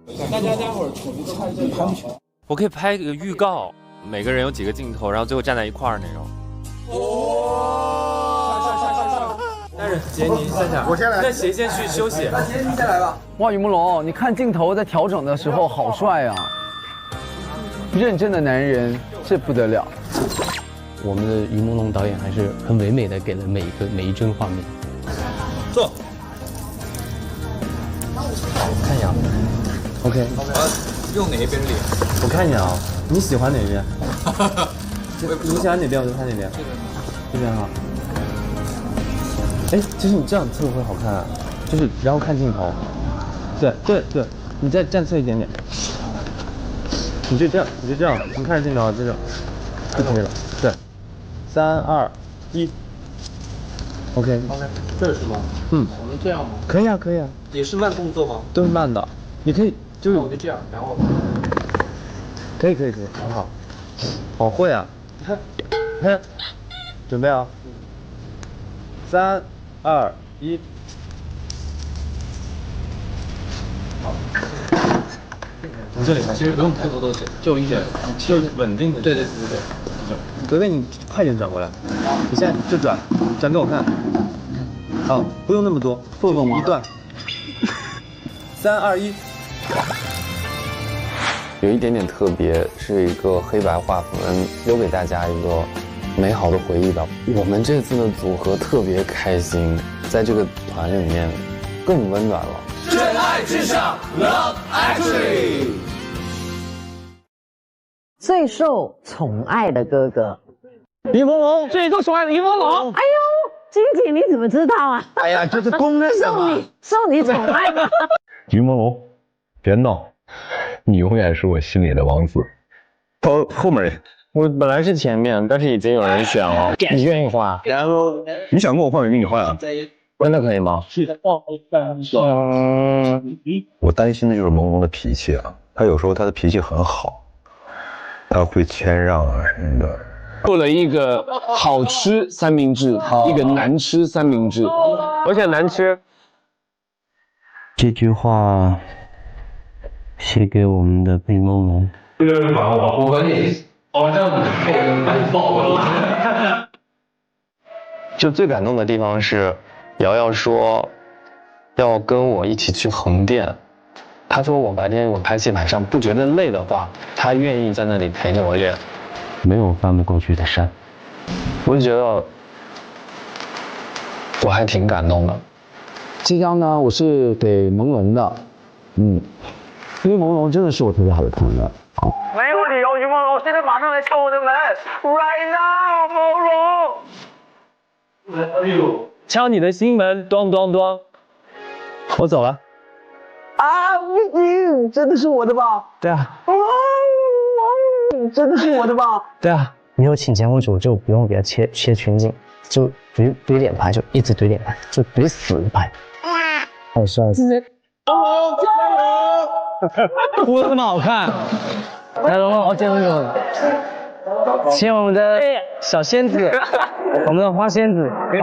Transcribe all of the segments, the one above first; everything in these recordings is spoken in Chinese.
大家待会儿我们都看这个。我可以拍一个预告，每个人有几个镜头，然后最后站在一块儿那种。但是杰尼先生，我先来。那谁先去休息？那杰尼先来吧。哇，于朦胧，你看镜头在调整的时候好帅啊！认真的男人，这不得了。我们的于朦胧导演还是很唯美的给了每一帧画面。坐。看一下 ，OK。用哪一边脸？我看一下啊，你喜欢哪边？你喜欢哪边我就看哪边。这边哈。哎，其实你这样侧会好看啊，就是然后看镜头。对，你再站侧一点点。你就这样，你看着镜头，就这样就可以了。对，3、2、1。OK， 这是吗？我们这样吗？可以啊。也是慢动作吗？都是慢的，你可以就是我就这样，然后可以，很好，好会啊！看，准备啊，3、2、1。从这里开始，其实不用太多东西，就一点，就是稳定的。对。格格，你快点转过来，你现在就转给我看。好，不用那么多，一段。3、2、1。有一点点特别，是一个黑白画风，留给大家一个美好的回忆吧。我们这次的组合特别开心，在这个团里面更温暖了。真爱至上 ，Love Actually。最受宠爱的哥哥，于朦胧，最受宠爱的于朦胧。哎呦，金姐你怎么知道啊？哎呀，这是公认的嘛。受你宠爱吗？于朦胧，别闹，你永远是我心里的王子。后面，我本来是前面，但是已经有人选了，你愿意换？然后你想跟我换，我跟你换啊。真的可以吗？我担心的就是朦胧的脾气啊，他有时候他的脾气很好，他会谦让啊什么的。做了一个好吃三明治，一个难吃三明治，我选难吃。这句话写给我们的于朦胧。我和你好像被人瞒爆了。就最感动的地方是，瑶瑶说要跟我一起去横店，她说我白天我拍戏晚上不觉得累的话，她愿意在那里陪着我演。没有翻不过去的山。我就觉得我还挺感动的。这张呢，我是给朦胧的，因为朦胧真的是我特别好的朋友。没有理由，于朦胧现在马上来敲我的门 ，right now，朦胧。哎呦，敲你的心门，咚咚咚。我走了。啊，不行，真的是我的吧？对啊。真的是我的吧？对啊。你有请前屋主就不用给他切全景，就怼脸拍，就一直怼脸拍，就怼死拍。好帅！哭得这么好看，来龙龙，见龙，请我们的小仙子，我们的花仙子。朦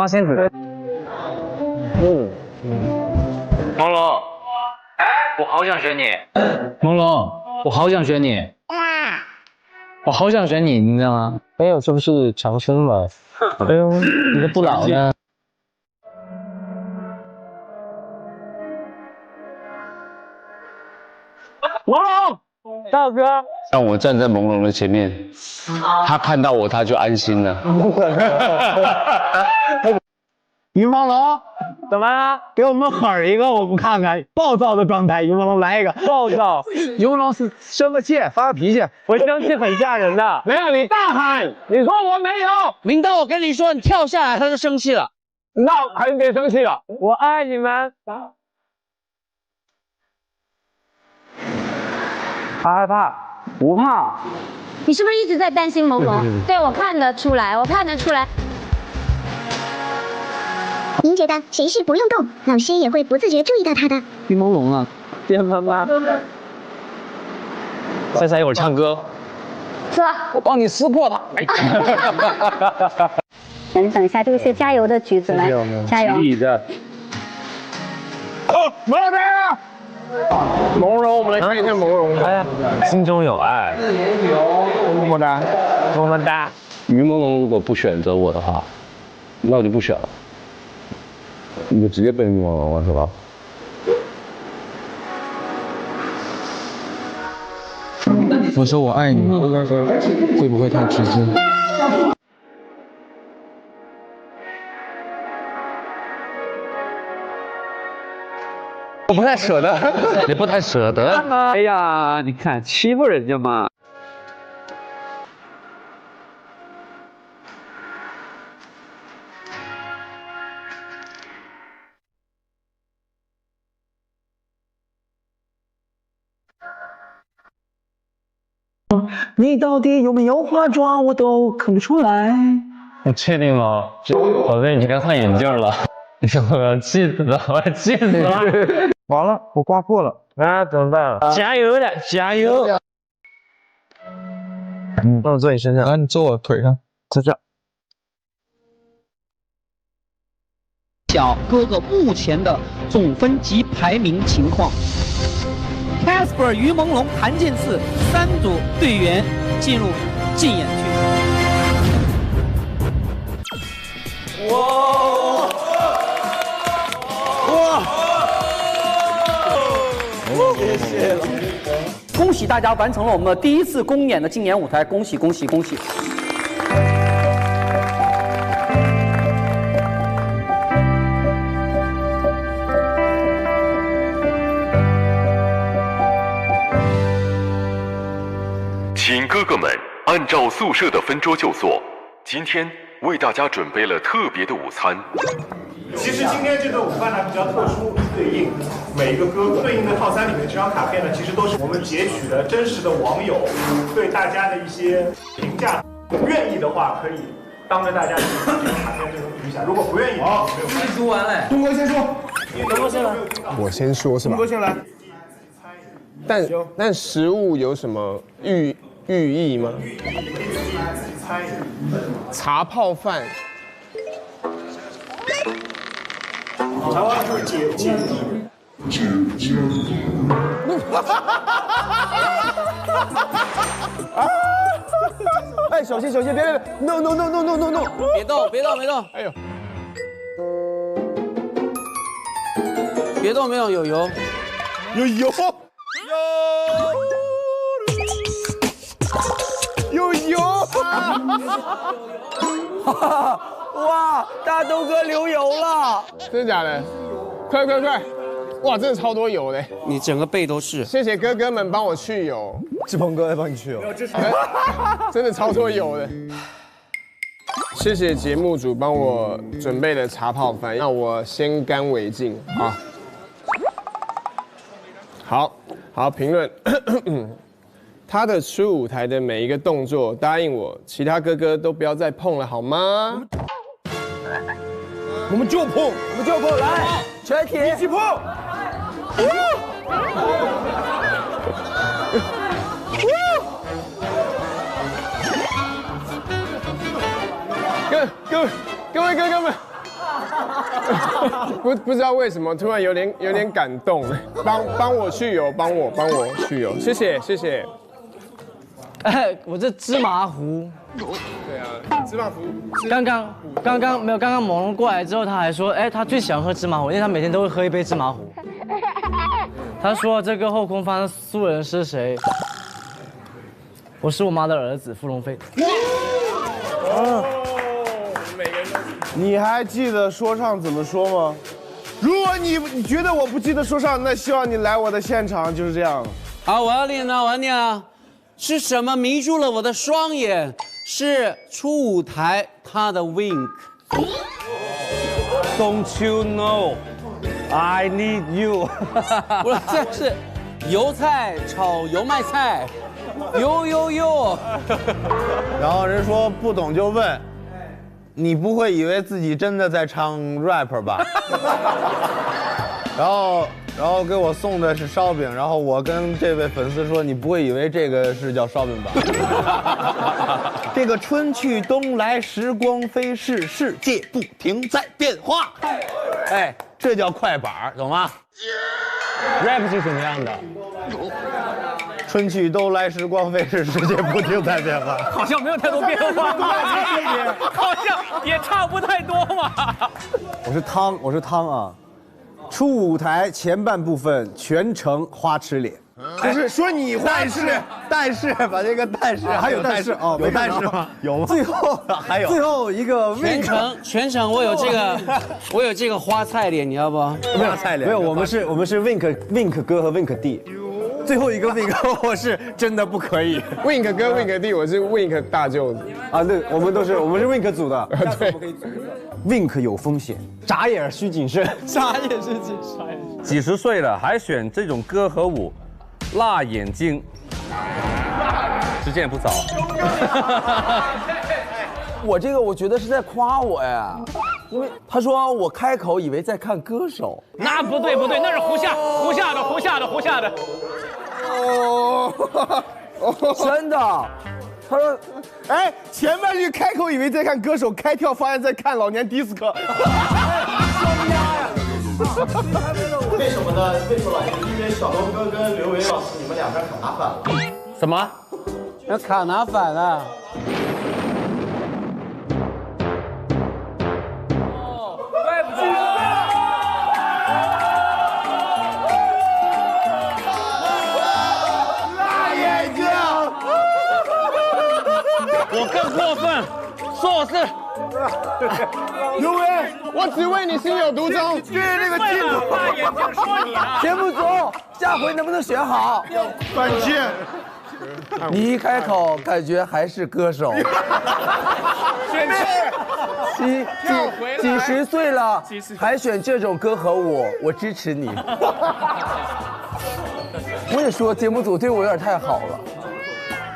胧，我好想选你。朦胧，我好想选你。我好想选你，你知道吗？没有，这不是长生吗？哎呦，你的不老呢？朦胧，大哥，让我站在朦胧的前面，他看到我他就安心了。于朦胧，怎么了？给我们狠一个，我们看看暴躁的状态。于朦胧来一个暴躁。于朦胧是生个气，发个脾气，我生气很吓人的。没有，你大喊，你说我没有。明道，我跟你说，你跳下来他就生气了。那肯定生气了。我爱你们。他害怕，不怕。你是不是一直在担心朦胧？对，我看得出来，您觉得谁是不用动，老师也会不自觉注意到他的？于朦胧啊，变妈妈。赛赛一会儿唱歌，走，我帮你撕破它。等一下，这个是加油的橘子，来，加油！你的。没有。朦胧，我们来看一下朦胧。哎呀，心中有爱。么么哒，么么哒。于朦胧如果不选择我的话，那我就不选了。你就直接奔于朦胧了是吧？我说我爱你，会不会太直接？我不太舍得，你不太舍得？哎呀，你看欺负人家嘛。你到底有没有化妆，我都看不出来。你确定吗？宝贝，你该换眼镜了。我要气死了，我要气死了！完了，我刮破了，啊，怎么办？加油了，加油！那我坐你身上，来，你坐我腿上，在这。小哥哥目前的总分及排名情况。Casper、于朦胧、谭健次3组队员进入竞演区。哇！谢谢了，恭喜大家完成了我们第1次公演的竞演舞台，恭喜恭喜恭喜！请哥哥们按照宿舍的分桌就坐，今天为大家准备了特别的午餐。其实今天这顿午饭呢比较特殊，对应每一个哥哥对应的套餐里面这张卡片呢，其实都是我们截取的真实的网友对大家的一些评价。愿意的话可以当着大家这个卡片这种读一下，如果不愿意的话没有关系。读完了，东哥先说，东哥先来，我先说是吧？东哥先来。但食物有什么寓意吗？茶泡饭。茶泡饭就是解腻。哎，小心小心，别 ，no， 别动别动别动，哎呦，别动，没有有油，有油。有油啊！哇，大东哥流油了，真的假的？快！哇，真的超多油的，你整个背都是。谢谢哥哥们帮我去油，志鹏哥在帮你去油，真的超多油的。谢谢节目组帮我准备的茶泡饭，让我先干为敬啊。好，评论。他的初舞台的每一个动作，答应我，其他哥哥都不要再碰了，好吗？我们就碰，来，全体一起碰！各位哥哥们，不知道为什么突然有点感动，帮我去油，帮我去油，谢谢。哎，我这芝麻糊。对啊，芝麻糊。刚刚没有，刚刚朦胧过来之后，他还说，哎，他最喜欢喝芝麻糊，因为他每天都会喝一杯芝麻糊。他说这个后空翻的素人是谁？我是我妈的儿子，付龙飞。你还记得说唱怎么说吗？如果你觉得我不记得说唱，那希望你来我的现场，就是这样。好，我要念了。是什么迷住了我的双眼？是初舞台他的 wink。 Don't you know I need you？ 不是，这是油菜炒油麦菜，呦。然后人说不懂就问，你不会以为自己真的在唱 rap 吧？然后给我送的是烧饼，然后我跟这位粉丝说，你不会以为这个是叫烧饼吧？这个春去冬来，时光飞逝，世界不停在变化。哎，这叫快板，懂吗？ rap 是什么样的？春去冬来时光飞逝，世界不停在变化。好像没有太多变化，好像也差不太多嘛。我是汤啊。初舞台前半部分全程花痴脸，就是说你坏事，但是把这个但是还有但是哦，有但是吗？有吗？最后还有最后一个全程我有这个花菜脸，你要不？花菜脸没有，我们是 Wink 哥和 Wink 弟。最后一个 Wink 我是真的不可以 ，Wink 哥 Wink 弟，我是 Wink 大舅子啊，对，我们是 Wink 组的，对 ，Wink 有风险，眨眼需谨慎，眨眼需谨慎。几十岁了还选这种歌和舞，辣眼睛，时间也不早。我觉得是在夸我呀，因为他说我开口以为在看歌手，那不对，那是胡下的。真的，他说，哎，前半句开口以为在看歌手，开跳发现在看老年迪斯科。为什么呢？为什么？因为小龙哥跟刘维老师，你们两边卡反了。什么？要卡拿反了？怪不得。辣眼睛。我更过分，说我是。刘维，我只为你心有独钟。对那个镜头，大眼睛说你啊！节目组，下回能不能选好？反键，你一开口，感觉还是歌手。几十岁了，还选这种歌和舞，我支持你。我也说节目组对我有点太好了。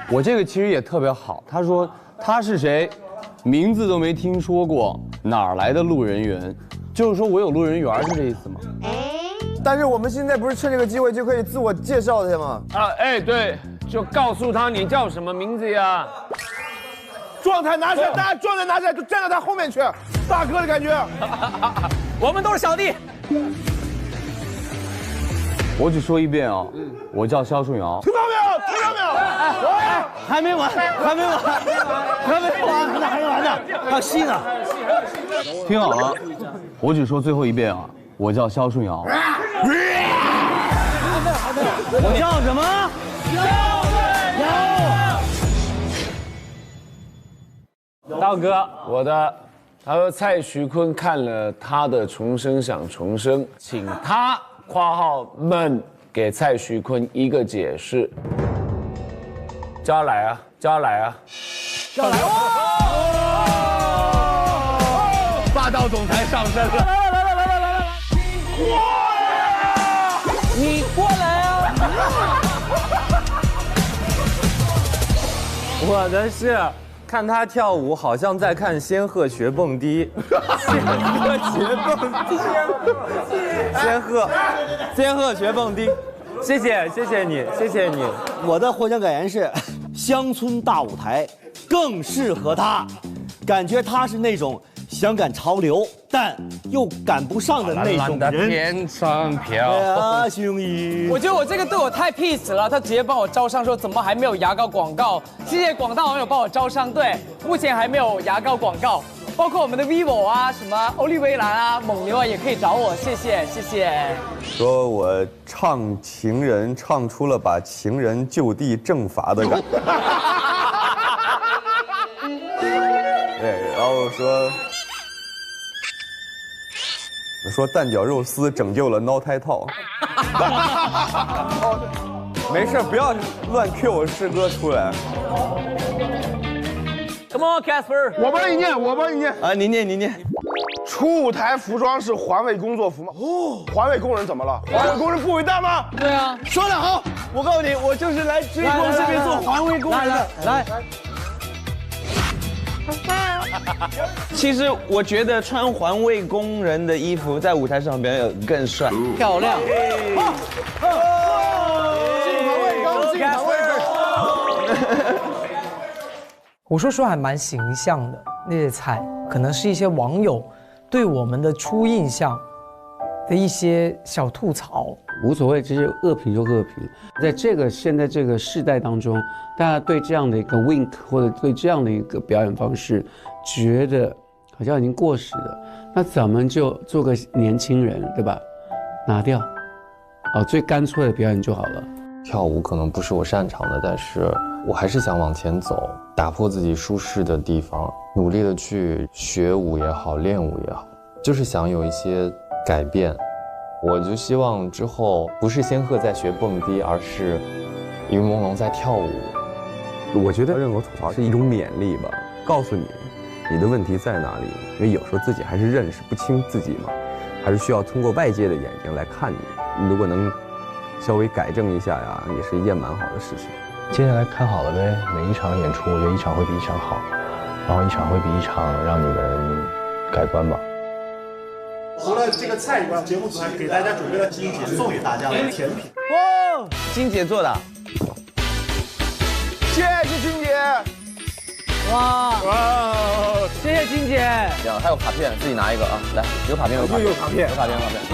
我这个其实也特别好，他说他是谁？名字都没听说过，哪儿来的路人缘？就是说我有路人缘，是这意思吗？但是我们现在不是趁这个机会就可以自我介绍的吗？啊，哎，对，就告诉他你叫什么名字呀？状态拿起来，大家状态拿起来，就站到他后面去，大哥的感觉。我们都是小弟。我只说一遍啊，我叫肖顺尧。听到没有？听到没有？哎，还没完，还没完呢，还有戏呢。听好了，我只说最后一遍啊，我叫肖顺尧。我叫什么？道哥，我的，他说蔡徐坤看了他的《重生想重生》，请他（括号们）给蔡徐坤一个解释。叫他来啊！叫他来啊！叫来！霸道总裁上身了！来！你过来啊！我的是看他跳舞，好像在看仙鹤学蹦迪。仙鹤学蹦迪。谢谢你。我的获奖感言是：乡村大舞台更适合他，感觉他是那种想赶潮流但又赶不上的那种人。天上飘啊，兄弟！我觉得我这个队友太 peace 了，他直接帮我招商说怎么还没有牙膏广告？谢谢广大网友帮我招商，对，目前还没有牙膏广告。包括我们的 vivo 啊，什么欧丽薇兰啊、蒙牛啊，也可以找我，谢谢。说我唱情人，唱出了把情人就地正法的感觉。对，然后说蛋饺肉丝拯救了孬胎套。没事，不要乱 Q 我师哥出来。Come on, Casper， 我帮你念。啊，你念。初舞台服装是环卫工作服吗？环卫工人怎么了？环卫工人不伟大吗？对啊，说得好，我告诉你，我就是来追梦这边做环卫工人的。来。其实我觉得穿环卫工人的衣服在舞台上表演更帅、漂亮。进环卫工。我说实话还蛮形象的那些菜，可能是一些网友对我们的初印象的一些小吐槽。无所谓，这些恶评就恶评。在现在这个世代当中，大家对这样的一个 wink 或者对这样的一个表演方式，觉得好像已经过时了。那咱们就做个年轻人，对吧？拿掉，最干脆的表演就好了。跳舞可能不是我擅长的，但是我还是想往前走，打破自己舒适的地方，努力的去学舞也好，练舞也好，就是想有一些改变。我就希望之后不是仙鹤在学蹦迪，而是于朦胧在跳舞。我觉得任何吐槽是一种勉励吧，告诉你你的问题在哪里，因为有时候自己还是认识不清自己嘛，还是需要通过外界的眼睛来看你。如果能稍微改正一下呀，也是一件蛮好的事情。接下来看好了呗，每一场演出，我觉得一场会比一场好，然后一场会比一场让你们改观吧。除了这个菜以外，节目组还给大家准备了金姐送给大家的甜品。哦，金姐做的，谢谢金姐。哇，谢谢金姐。还有卡片，自己拿一个啊，来，有卡片，有卡片，有卡片，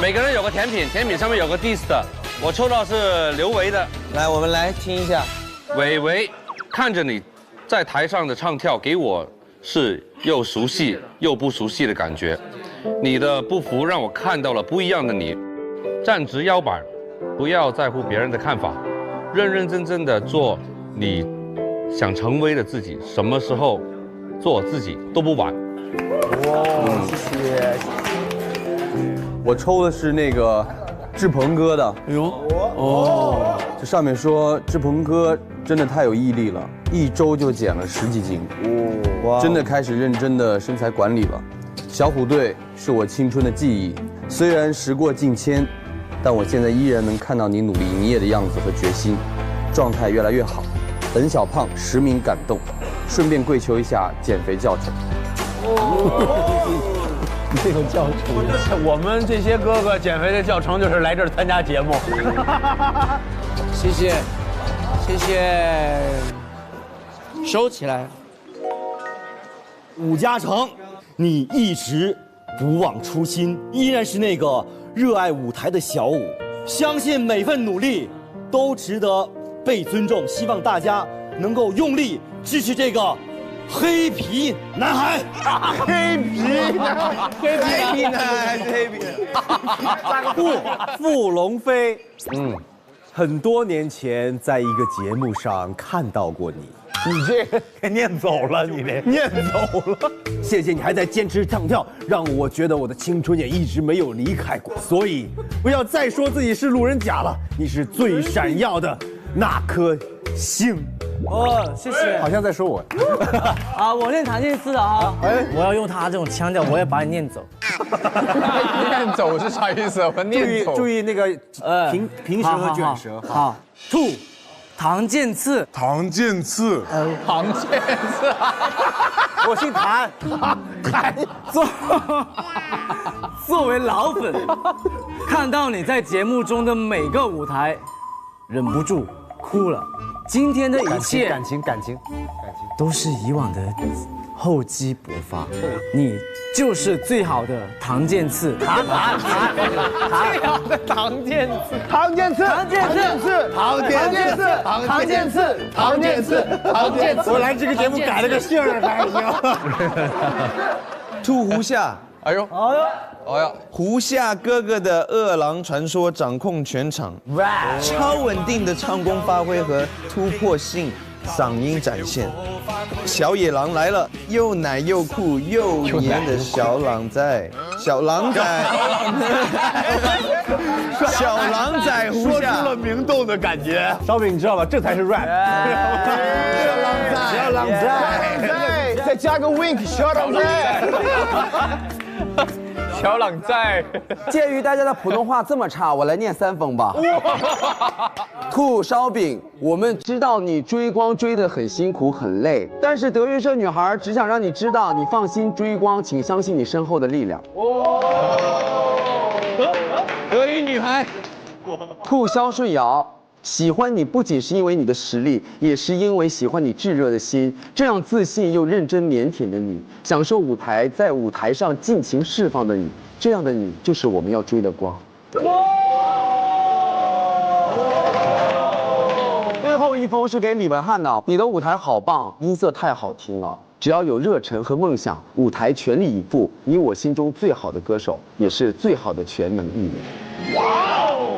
每个人有个甜品，甜品上面有个 diss 的，我抽到是刘维的。来，我们来听一下。伟伟，看着你在台上的唱跳，给我是又熟悉又不熟悉的感觉。你的不服让我看到了不一样的你，站直腰板，不要在乎别人的看法，认认真真的做你想成为的自己，什么时候做自己都不晚。哇，谢谢。我抽的是那个志鹏哥的。哎呦，哦，这上面说志鹏哥真的太有毅力了，1周就减了10几斤，哇，真的开始认真的身材管理了。小虎队是我青春的记忆，虽然时过境迁，但我现在依然能看到你努力营业的样子和决心，状态越来越好。本小胖实名感动，顺便跪求一下减肥教程。这种教程，我们这些哥哥减肥的教程就是来这儿参加节目。谢谢，谢谢，收起来。武嘉诚，你一直不忘初心，依然是那个热爱舞台的小武，相信每份努力都值得被尊重，希望大家能够用力支持这个黑皮男孩。黑皮男孩，黑皮男孩，黑皮。傅龙飞，很多年前在一个节目上看到过你。你这个给念走了，你这念走了。谢谢你还在坚持唱跳，让我觉得我的青春也一直没有离开过。所以不要再说自己是路人甲了，你是最闪耀的那颗星。哦，谢谢。好像在说我。啊，我念唐建次的啊。哎，我要用他这种腔调，我也把你念走。念走是啥意思？我念走。注意那个平舌和卷舌。好。2唐建次，唐建次，唐建次，我姓谭，作为老粉，看到你在节目中的每个舞台，忍不住哭了。今天的一切感情，都是以往的厚积薄发。你就是最好的唐建次，最好的唐建次，唐建次，我来这个节目改了个姓儿还行。兔胡夏，哎呦，胡夏哥哥的饿狼传说掌控全场，超稳定的唱功发挥和突破性嗓音展现。小野狼来了，又奶又酷又黏的小狼仔，小狼仔胡夏，说出了明洞的感觉。烧饼，你知道吧？这才是 rap。小狼仔，再加个 wink， 小狼仔。小朗在。鉴于大家的普通话这么差，我来念3封吧。兔烧饼，我们知道你追光追得很辛苦很累，但是德云社女孩只想让你知道，你放心追光，请相信你身后的力量。德云女孩。兔肖顺尧。喜欢你不仅是因为你的实力，也是因为喜欢你炙热的心。这样自信又认真腼腆的你，享受舞台，在舞台上尽情释放的你，这样的你就是我们要追的光。后一封是给李文翰的，你的舞台好棒，音色太好听了。只要有热忱和梦想，舞台全力以赴，你我心中最好的歌手，也是最好的全能艺人。哇哦！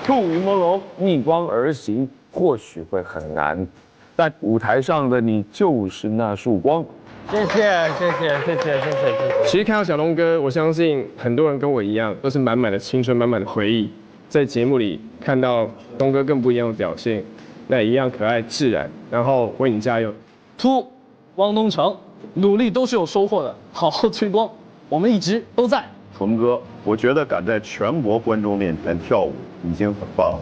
祝于朦胧逆光而行，或许会很难，但舞台上的你就是那束光。谢谢。其实看到小东哥，我相信很多人跟我一样，都是满满的青春，满满的回忆。在节目里看到东哥更不一样的表现，那一样可爱自然，然后为你加油。汪东城，努力都是有收获的，好好追光，我们一直都在。纯哥，我觉得敢在全国观众面前跳舞已经很棒了，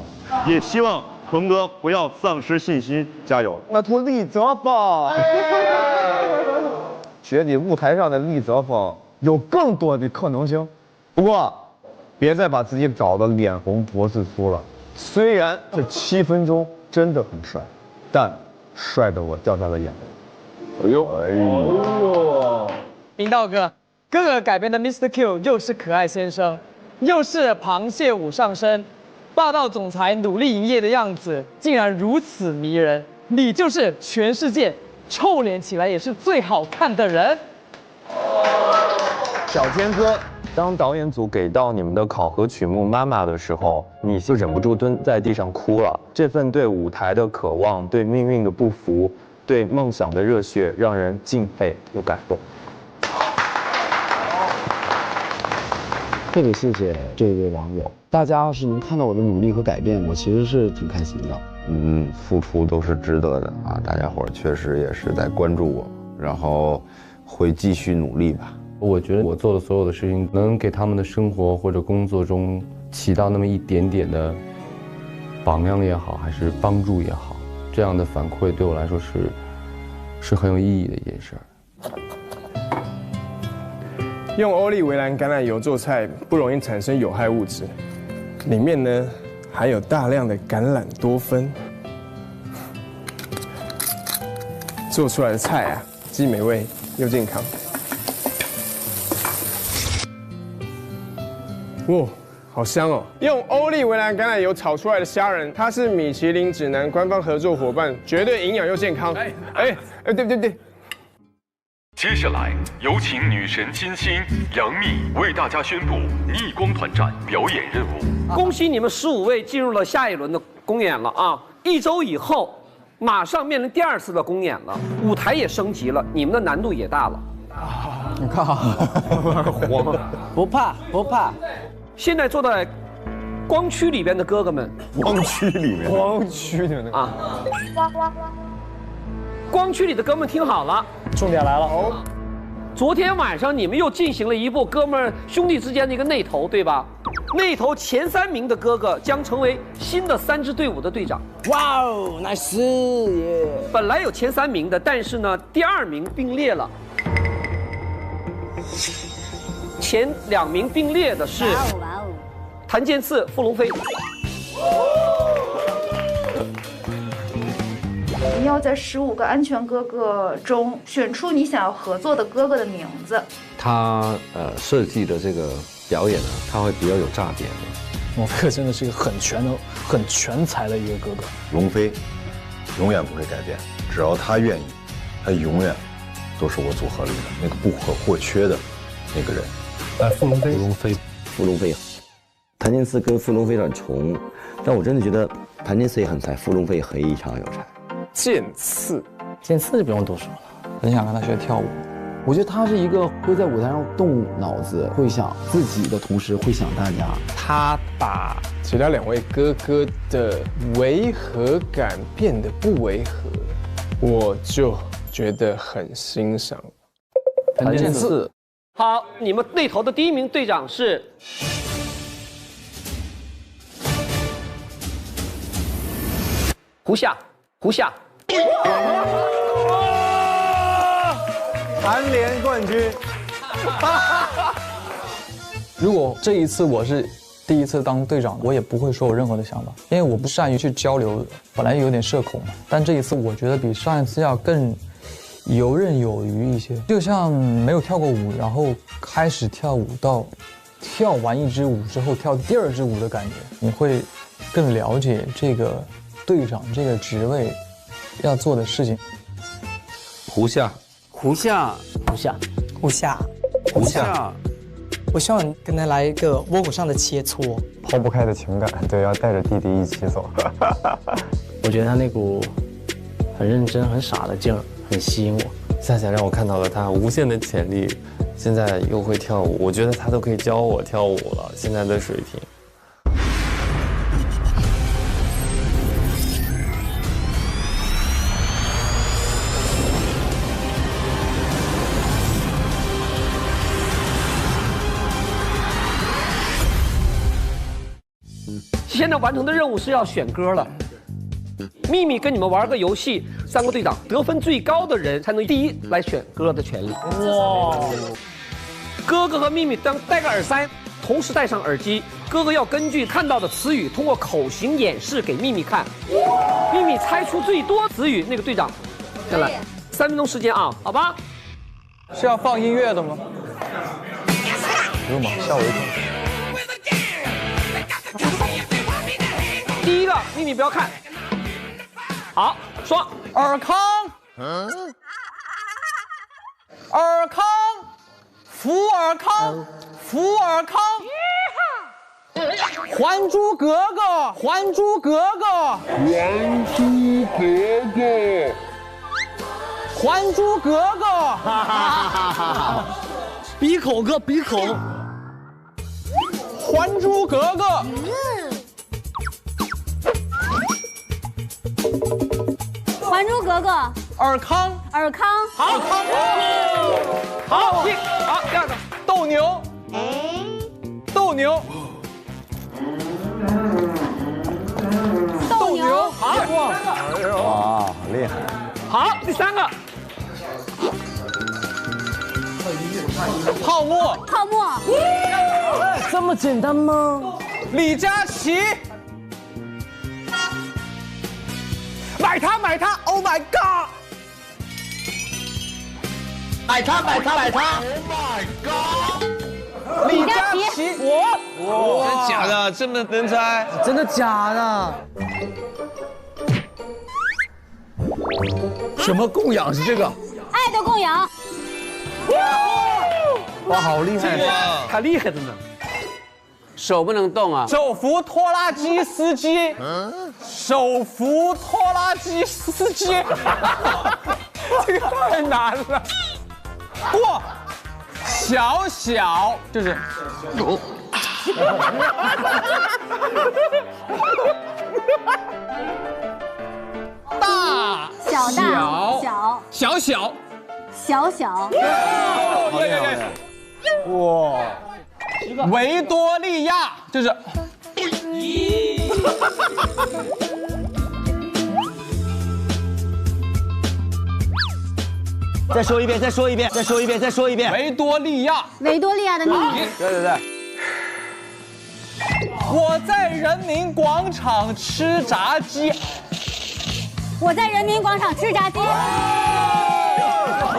也希望纯哥不要丧失信心，加油！我图李泽峰，觉得舞台上的李泽峰有更多的可能性，不过别再把自己搞得脸红脖子粗了。虽然这7分钟真的很帅，但帅得我掉下了眼泪。哎呦！明道哥，哥哥改编的 Mr. Q 又是可爱先生，又是螃蟹舞上身，霸道总裁努力营业的样子，竟然如此迷人。你就是全世界臭脸起来也是最好看的人。小天哥，当导演组给到你们的考核曲目《妈妈》的时候，你就忍不住蹲在地上哭了。这份对舞台的渴望，对命运的不服，对梦想的热血，让人敬佩又感动。特别谢谢这位网友，大家要是能看到我的努力和改变，我其实是挺开心的。付出都是值得的啊！大家伙儿确实也是在关注我，然后会继续努力吧。我觉得我做的所有的事情，能给他们的生活或者工作中起到那么一点点的榜样也好，还是帮助也好，这样的反馈对我来说是很有意义的一件事儿。用欧丽维兰橄榄油做菜不容易产生有害物质，里面呢含有大量的橄榄多酚，做出来的菜啊既美味又健康。哇，好香哦！用欧丽维兰橄榄油炒出来的虾仁，它是米其林指南官方合作伙伴，绝对营养又健康。对。接下来有请女神金星杨幂为大家宣布逆光团战表演任务。恭喜你们15位进入了下一轮的公演了啊！1周以后，马上面临第2次的公演了，舞台也升级了，你们的难度也大了。你看，活吗？不怕。现在坐在光区里边的哥哥们，光区里面啊，光区里的哥们听好了，重点来了哦！昨天晚上你们又进行了一部哥们兄弟之间的一个内投，对吧？内投前3名的哥哥将成为新的3支队伍的队长。哇哦，nice耶！本来有前3名的，但是呢，第2名并列了。前2名并列的是谭健次、傅龙飞。你要在15个安全哥哥中选出你想要合作的哥哥的名字。他设计的这个表演呢，他会比较有炸点的。我哥真的是一个很全才的一个哥哥。龙飞永远不会改变，只要他愿意，他永远都是我组合里的那个不可或缺的那个人。傅龙飞，谭健次跟傅龙飞有点重，但我真的觉得谭健次也很才，傅龙飞也非常有才。健次就不用多说了，很想跟他学跳舞。我觉得他是一个会在舞台上动脑子，会想自己的同时会想大家。他把其他2位哥哥的违和感变得不违和，我就觉得很欣赏。谭健次。好，你们内投的第1名队长是胡夏。韩联冠军。如果这一次我是第1次当队长，我也不会说有任何的想法，因为我不善于去交流，本来有点社恐嘛。但这一次我觉得比上一次要更游刃有余一些，就像没有跳过舞，然后开始跳舞到跳完1支舞之后跳第2支舞的感觉，你会更了解这个队长这个职位要做的事情。胡夏，胡夏，胡夏，胡夏，胡夏。我希望跟他来一个窝火上的切磋，抛不开的情感，对，要带着弟弟一起走。我觉得他那股很认真、很傻的劲儿，很吸引我。夏夏让我看到了他无限的潜力，现在又会跳舞，我觉得他都可以教我跳舞了，现在的水平。现在完成的任务是要选歌了。秘密跟你们玩个游戏，三个队长得分最高的人才能第一来选歌的权利。哇！哥哥和秘密戴个耳塞，同时戴上耳机。哥哥要根据看到的词语，通过口型演示给秘密看。秘密猜出最多词语，那个队长再来。3分钟时间啊，好吧？是要放音乐的吗？不用吧，吓我一跳。第一个，秘密不要看。好，说尔康，尔康，福尔康，福尔康，还珠格格，还珠格格，还珠格格，还珠格格，哈哈哈哈！鼻口哥，鼻口，还珠格格。还珠格格，尔康，尔康，好，好，第二个，斗牛，斗牛，斗牛，好，哇，好厉害！好，第3个，泡沫，泡沫，这么简单吗？李佳琦。买它买它 ，Oh my God！ 买它买它买它 ，Oh my God！ 李佳琦，哇，真假的？这么能猜？真的假的？什么供养是这个？爱的供养。哇，好厉害！他厉害的呢。手不能动啊！手扶拖拉机司机，手扶拖拉机司机，这个太难了。过，小小就是有。大小大小小小小。哇！维多利亚就是，再说一遍，再说一遍，再说一遍，再说一遍。维多利亚，维多利亚的秘密。对。我在人民广场吃炸鸡。我在人民广场吃炸鸡。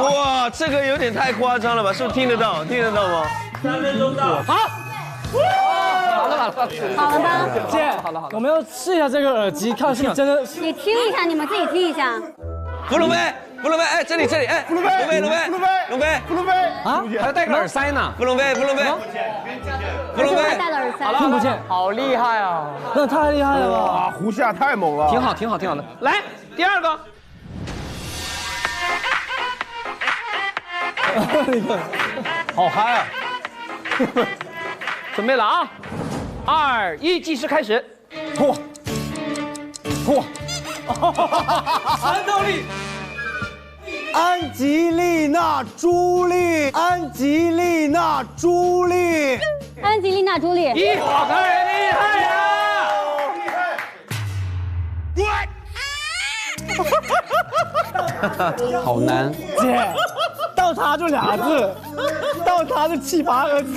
哇，这个有点太夸张了吧？是不是听得到？听得到吗？3分钟到。好。好了。好了吧？姐，好了，我们要试一下这个耳机，看是不是真的。你听一下，你们自己听一下。福龙飞，哎，这里，哎，龙飞啊，还要戴个耳塞呢。福龙飞，戴了耳塞，听不见，好厉害啊！那太厉害了吧！哇，胡夏太猛了，挺好的。来，第2个。好嗨啊！准备了啊！2、1，计时开始。嚯！战斗力。安吉丽娜·朱莉，安吉丽娜·朱莉，安吉丽娜·朱莉。好，太厉害了！好难，姐，倒茶就2字，倒茶就7、8个字，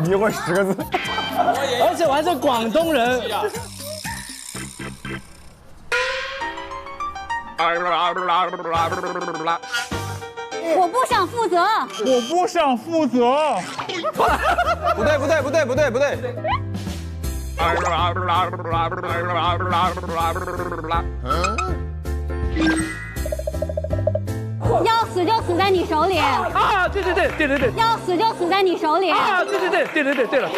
你一会儿10个字，而且我还是广东人。我不想负责，我不想负责。不对。要死就死在你手里啊！对，要死就死在你手里啊！对了！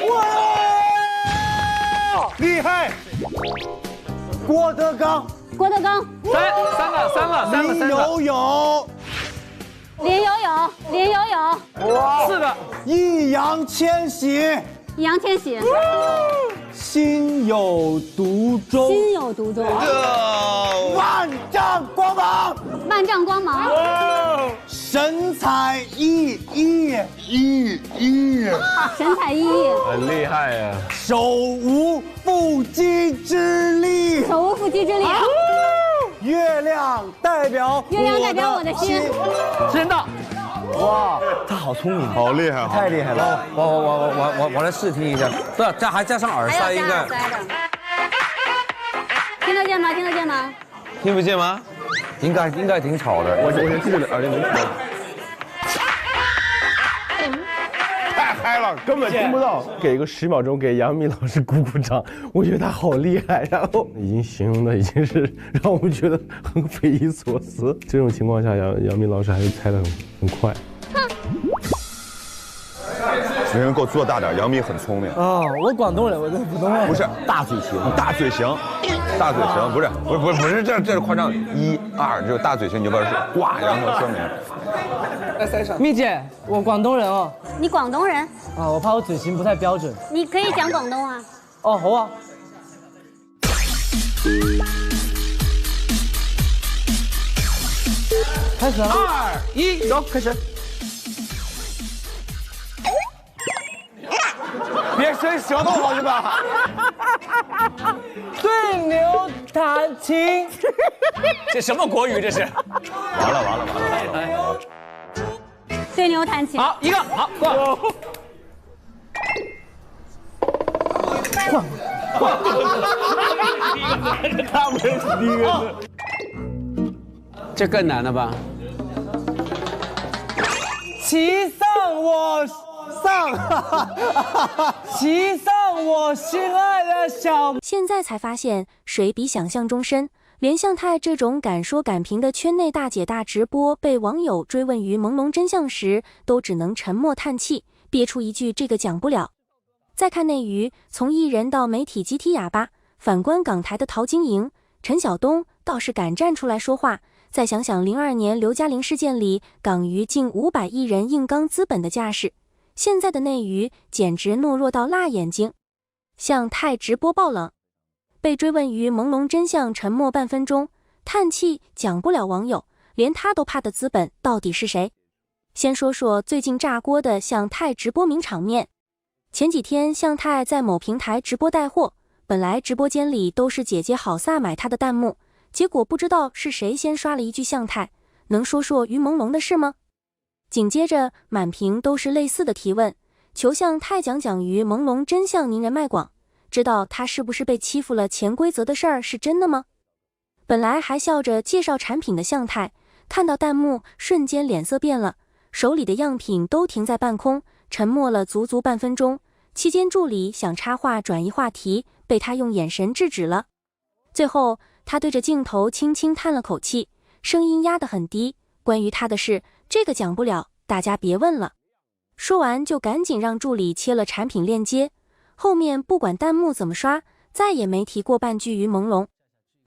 哇，厉害！郭德纲，三个，林有有，哇，4个，易烊千玺，心有独钟，万丈光芒，神采奕奕，很厉害呀！手无缚鸡之力，月亮代表我的心，时间到。哇，他好聪明，好厉害，太厉害了！我来试听一下，不是，这还加上耳塞，应该听得见吗？听不见吗？应该挺吵的。我觉得这个耳朵能听。太嗨了，根本听不到。给个10秒钟给杨幂老师鼓鼓掌，我觉得她好厉害。然后已经形容的已经是让我们觉得很匪夷所思。这种情况下，杨幂老师还是猜得很快。你们给我做大点，杨幂很聪明啊！我广东人，我在普通话。不是大嘴型，不是，这是夸张。1、2，就是大嘴型，你就把它挂，然后说明。蜜姐，我广东人哦。你广东人啊？我怕我嘴型不太标准。你可以讲广东啊。哦，好啊。开始了。2、1，走，开始。别伸舌头好是吧？对牛弹琴，这什么国语这是？完了。对牛弹琴。好，一个，好，过。他们是第一个。这更难了吧？骑上我心爱的小。现在才发现水比想象中深，连向太这种敢说敢评的圈内大姐大直播，被网友追问于朦胧真相时，都只能沉默叹气，憋出一句这个讲不了。再看内娱，从艺人到媒体集体哑巴，反观港台的陶晶莹、陈晓东倒是敢站出来说话。再想想02年刘嘉玲事件里港娱近500亿人硬刚资本的架势，现在的内娱简直懦弱到辣眼睛。向太直播爆冷，被追问于朦胧真相，沉默半分钟，叹气讲不了网友，连他都怕的资本到底是谁？先说说最近炸锅的向太直播名场面。前几天向太在某平台直播带货，本来直播间里都是姐姐好飒买他的弹幕，结果不知道是谁先刷了一句向太，能说说于朦胧的事吗？紧接着满屏都是类似的提问，求向太讲于朦胧真相，您人脉广，知道他是不是被欺负了，潜规则的事儿是真的吗？本来还笑着介绍产品的向太，看到弹幕瞬间脸色变了，手里的样品都停在半空，沉默了足足半分钟，期间助理想插话转移话题，被他用眼神制止了。最后他对着镜头轻轻叹了口气，声音压得很低，关于他的事，这个讲不了，大家别问了。说完就赶紧让助理切了产品链接，后面不管弹幕怎么刷，再也没提过半句于朦胧。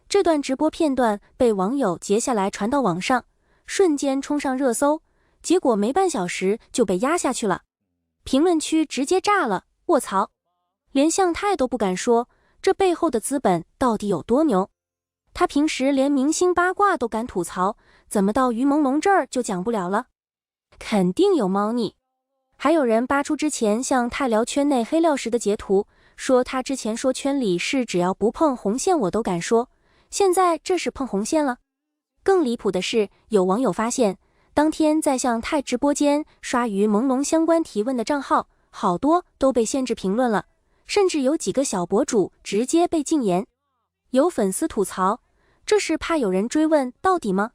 这段直播片段被网友截下来传到网上，瞬间冲上热搜，结果没半小时就被压下去了。评论区直接炸了，卧槽！连向太都不敢说，这背后的资本到底有多牛？他平时连明星八卦都敢吐槽，怎么到于朦胧这儿就讲不了了？肯定有猫腻。还有人扒出之前向太聊圈内黑料时的截图，说他之前说圈里是只要不碰红线我都敢说，现在这是碰红线了。更离谱的是，有网友发现，当天在向太直播间刷于朦胧相关提问的账号，好多都被限制评论了，甚至有几个小博主直接被禁言。有粉丝吐槽，这是怕有人追问到底吗？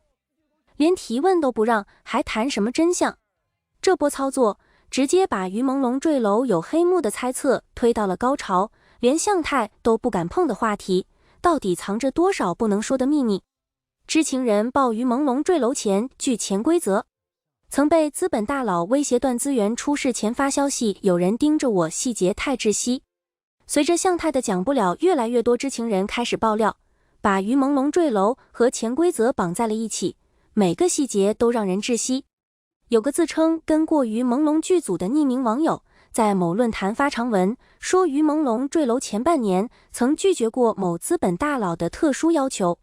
连提问都不让，还谈什么真相？这波操作直接把于朦胧坠楼有黑幕的猜测推到了高潮，连向太都不敢碰的话题，到底藏着多少不能说的秘密？知情人抱于朦胧坠楼前据潜规则，曾被资本大佬威胁断资源出事前发消息，有人盯着我，细节太窒息。随着向太的讲不了，越来越多知情人开始爆料，把于朦胧坠楼和潜规则绑在了一起，每个细节都让人窒息。有个自称跟过于朦胧剧组的匿名网友，在某论坛发长文，说于朦胧坠楼前半年曾拒绝过某资本大佬的特殊要求。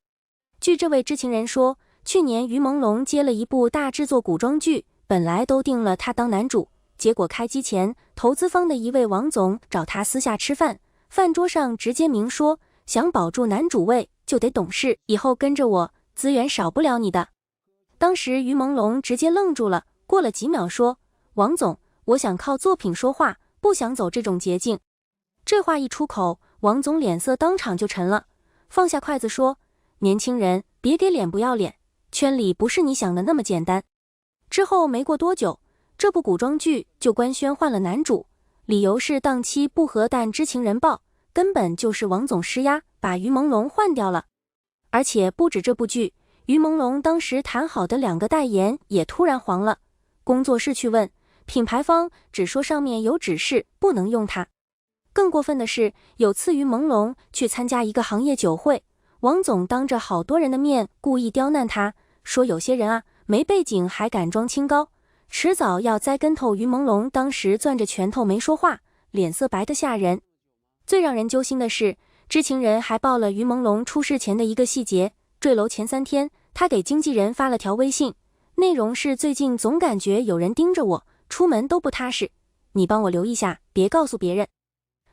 据这位知情人说，去年于朦胧接了一部大制作古装剧，本来都定了他当男主，结果开机前，投资方的一位王总找他私下吃饭，饭桌上直接明说，想保住男主位就得懂事，以后跟着我，资源少不了你的。当时于朦胧直接愣住了，过了几秒说，王总，我想靠作品说话，不想走这种捷径。这话一出口，王总脸色当场就沉了，放下筷子说，年轻人别给脸不要脸，圈里不是你想的那么简单。之后没过多久，这部古装剧就官宣换了男主，理由是档期不合，但知情人报，根本就是王总施压，把于朦胧换掉了。而且不止这部剧，于朦胧当时谈好的2个代言也突然黄了，工作室去问，品牌方只说上面有指示，不能用它。更过分的是，有次于朦胧去参加一个行业酒会，王总当着好多人的面故意刁难他，说有些人啊，没背景还敢装清高，迟早要栽跟头。于朦胧当时攥着拳头没说话，脸色白得吓人。最让人揪心的是，知情人还爆了于朦胧出事前的一个细节，坠楼前3天，他给经纪人发了条微信，内容是最近总感觉有人盯着我，出门都不踏实，你帮我留意下，别告诉别人。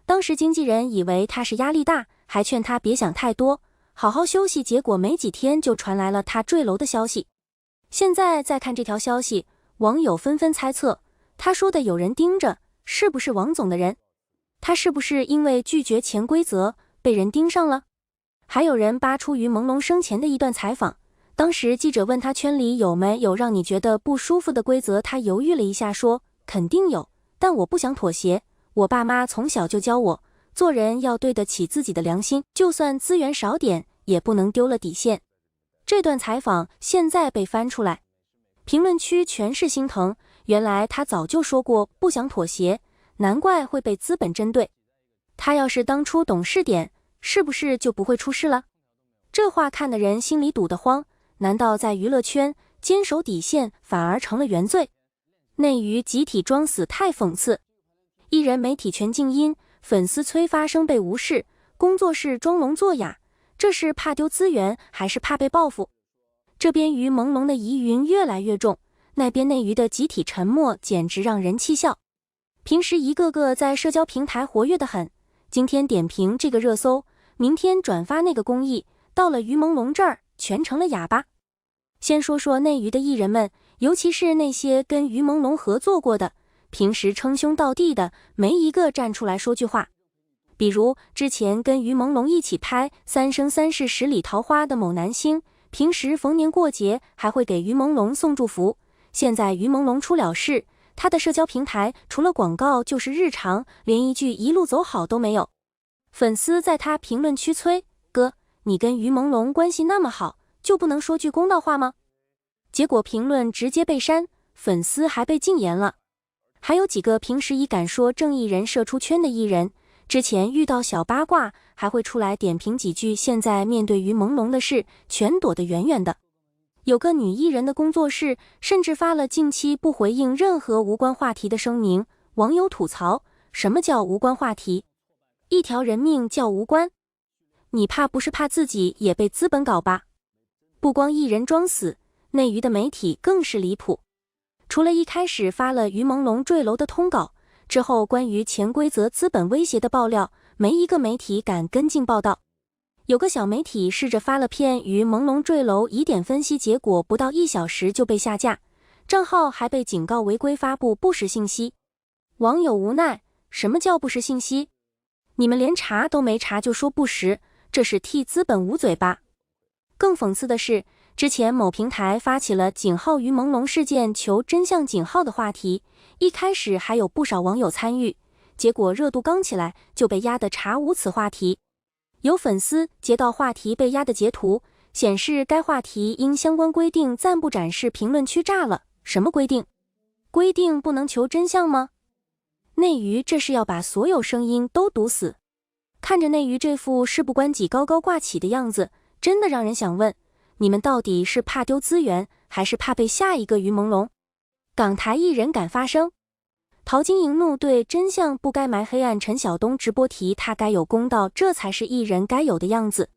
当时经纪人以为他是压力大，还劝他别想太多，好好休息，结果没几天就传来了他坠楼的消息。现在再看这条消息，网友纷纷猜测，他说的有人盯着，是不是王总的人？他是不是因为拒绝潜规则被人盯上了？还有人扒出于朦胧生前的一段采访，当时记者问他圈里有没有让你觉得不舒服的规则，他犹豫了一下说，肯定有，但我不想妥协，我爸妈从小就教我，做人要对得起自己的良心，就算资源少点，也不能丢了底线。这段采访现在被翻出来，评论区全是心疼，原来他早就说过不想妥协，难怪会被资本针对。他要是当初懂事点，是不是就不会出事了？这话看得人心里堵得慌，难道在娱乐圈坚守底线反而成了原罪？内娱集体装死太讽刺，艺人媒体全静音，粉丝催发声被无视，工作室装聋作哑，这是怕丢资源还是怕被报复？这边于朦胧的疑云越来越重，那边内娱的集体沉默简直让人气笑。平时一个个在社交平台活跃得很，今天点评这个热搜，明天转发那个公益，到了于朦胧这儿全成了哑巴。先说说内娱的艺人们，尤其是那些跟于朦胧合作过的，平时称兄道弟的，没一个站出来说句话。比如之前跟于朦胧一起拍《三生三世十里桃花》的某男星，平时逢年过节还会给于朦胧送祝福，现在于朦胧出了事，他的社交平台除了广告就是日常，连一句一路走好都没有。粉丝在他评论区催，哥，你跟于朦胧关系那么好，就不能说句公道话吗？结果评论直接被删，粉丝还被禁言了。还有几个平时已敢说正义人设出圈的艺人，之前遇到小八卦还会出来点评几句，现在面对于朦胧的事全躲得远远的。有个女艺人的工作室甚至发了近期不回应任何无关话题的声明，网友吐槽，什么叫无关话题？一条人命叫无关？你怕不是怕自己也被资本搞吧？不光艺人装死，内娱的媒体更是离谱。除了一开始发了于朦胧坠楼的通稿，之后关于潜规则资本威胁的爆料，没一个媒体敢跟进报道。有个小媒体试着发了篇于朦胧坠楼疑点分析，结果不到1小时就被下架，账号还被警告违规发布不实信息。网友无奈，什么叫不实信息？你们连查都没查就说不实，这是替资本捂嘴巴。更讽刺的是，之前某平台发起了井号于朦胧事件求真相井号的话题，一开始还有不少网友参与，结果热度刚起来就被压得查无此话题。有粉丝截到话题被压的截图，显示该话题因相关规定暂不展示，评论区炸了。什么规定？规定不能求真相吗？内娱这是要把所有声音都堵死。看着内娱这副事不关己高高挂起的样子，真的让人想问，你们到底是怕丢资源，还是怕被下一个于朦胧？港台艺人敢发声，陶晶莹怒对真相不该埋黑暗，陈晓东直播提他该有公道，这才是艺人该有的样子。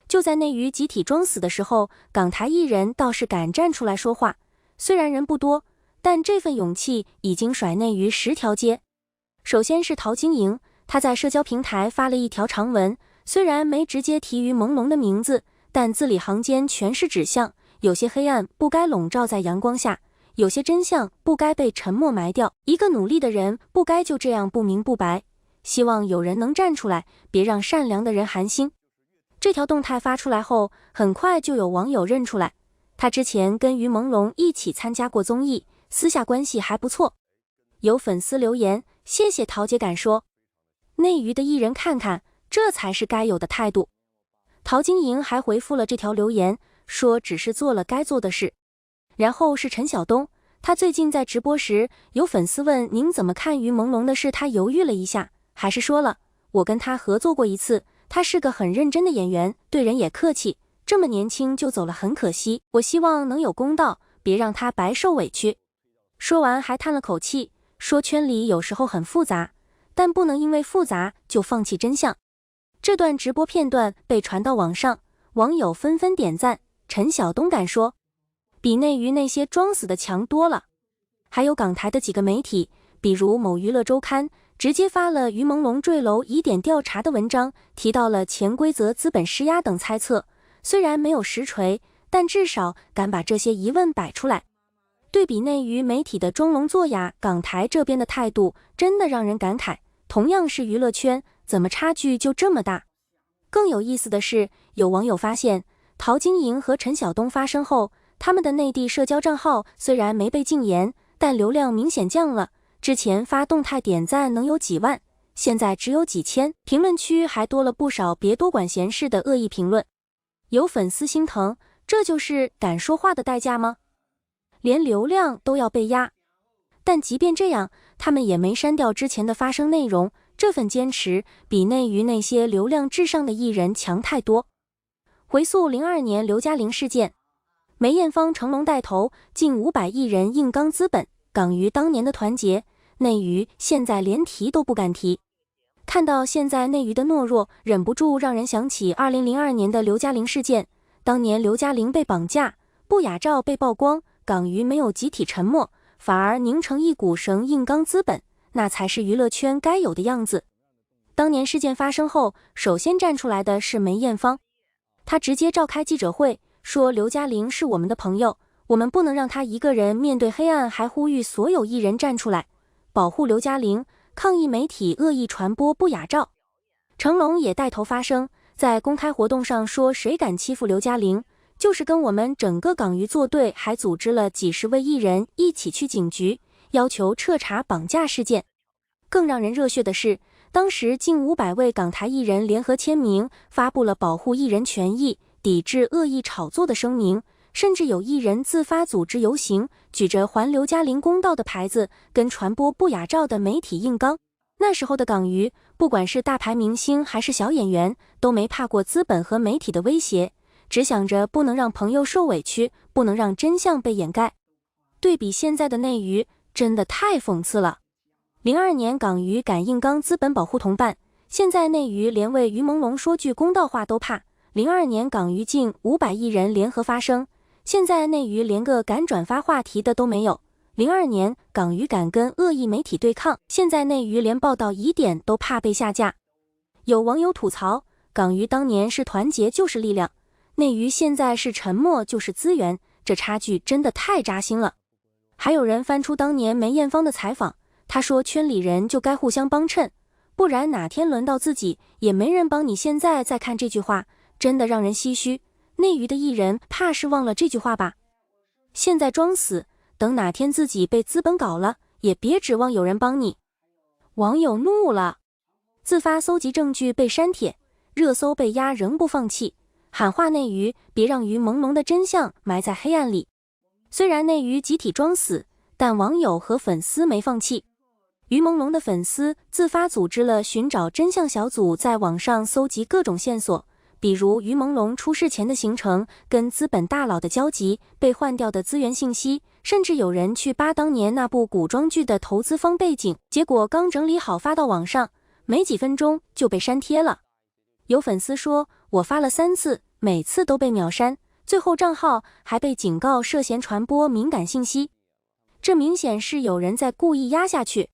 就在内娱集体装死的时候，港台艺人倒是敢站出来说话，虽然人不多，但这份勇气已经甩内娱10条街。首先是陶晶莹，她在社交平台发了一条长文，虽然没直接提于朦胧的名字，但字里行间全是指向，有些黑暗不该笼罩在阳光下，有些真相不该被沉默埋掉，一个努力的人不该就这样不明不白，希望有人能站出来，别让善良的人寒心。这条动态发出来后，很快就有网友认出来，他之前跟于朦胧一起参加过综艺，私下关系还不错。有粉丝留言，谢谢陶姐敢说，内娱的艺人看看，这才是该有的态度。陶晶莹还回复了这条留言，说只是做了该做的事。然后是陈晓东，他最近在直播时，有粉丝问您怎么看于朦胧的事，他犹豫了一下，还是说了，我跟他合作过一次，他是个很认真的演员，对人也客气，这么年轻就走了很可惜，我希望能有公道，别让他白受委屈。说完还叹了口气，说圈里有时候很复杂，但不能因为复杂就放弃真相。这段直播片段被传到网上，网友纷纷点赞，陈晓东敢说，比内娱那些装死的强多了。还有港台的几个媒体，比如某娱乐周刊，直接发了于朦胧坠楼疑点调查的文章，提到了潜规则、资本施压等猜测，虽然没有实锤，但至少敢把这些疑问摆出来。对比内娱媒体的装聋作哑，港台这边的态度真的让人感慨，同样是娱乐圈，怎么差距就这么大？更有意思的是，有网友发现，陶晶莹和陈晓东发声后，他们的内地社交账号虽然没被禁言，但流量明显降了，之前发动态点赞能有几万，现在只有几千，评论区还多了不少别多管闲事的恶意评论。有粉丝心疼，这就是敢说话的代价吗？连流量都要被压。但即便这样，他们也没删掉之前的发声内容，这份坚持比内娱那些流量至上的艺人强太多。回溯02年刘嘉玲事件，梅艳芳、成龙带头，近500亿人硬刚资本，港娱当年的团结，内娱现在连提都不敢提。看到现在内娱的懦弱，忍不住让人想起2002年的刘嘉玲事件。当年刘嘉玲被绑架，不雅照被曝光，港娱没有集体沉默，反而拧成一股绳硬刚资本，那才是娱乐圈该有的样子。当年事件发生后，首先站出来的是梅艳芳，她直接召开记者会，说刘嘉玲是我们的朋友，我们不能让她一个人面对黑暗，还呼吁所有艺人站出来保护刘嘉玲，抗议媒体恶意传播不雅照。成龙也带头发声，在公开活动上说，谁敢欺负刘嘉玲，就是跟我们整个港娱作对，还组织了几十位艺人一起去警局，要求彻查绑架事件。更让人热血的是，当时近500位港台艺人联合签名，发布了保护艺人权益、抵制恶意炒作的声明，甚至有艺人自发组织游行，举着还刘嘉玲公道的牌子，跟传播不雅照的媒体硬刚。那时候的港娱，不管是大牌明星还是小演员，都没怕过资本和媒体的威胁，只想着不能让朋友受委屈，不能让真相被掩盖。对比现在的内娱，真的太讽刺了。02年港娱敢硬刚资本保护同伴，现在内娱连为于朦胧说句公道话都怕。02年港娱近500亿人联合发声，现在内娱连个敢转发话题的都没有。02年港娱敢跟恶意媒体对抗，现在内娱连报道疑点都怕被下架。有网友吐槽，港娱当年是团结就是力量，内娱现在是沉默就是资源，这差距真的太扎心了。还有人翻出当年梅艳芳的采访，她说圈里人就该互相帮衬，不然哪天轮到自己也没人帮你。现在再看这句话，真的让人唏嘘。内娱的艺人怕是忘了这句话吧？现在装死，等哪天自己被资本搞了，也别指望有人帮你。网友怒了，自发搜集证据被删帖，热搜被压仍不放弃，喊话内娱别让于朦胧的真相埋在黑暗里。虽然内娱集体装死，但网友和粉丝没放弃。于朦胧的粉丝自发组织了寻找真相小组，在网上搜集各种线索，比如于朦胧出事前的行程、跟资本大佬的交集、被换掉的资源信息，甚至有人去扒当年那部古装剧的投资方背景，结果刚整理好发到网上，没几分钟就被删帖了。有粉丝说，我发了3次，每次都被秒删，最后账号还被警告涉嫌传播敏感信息。这明显是有人在故意压下去。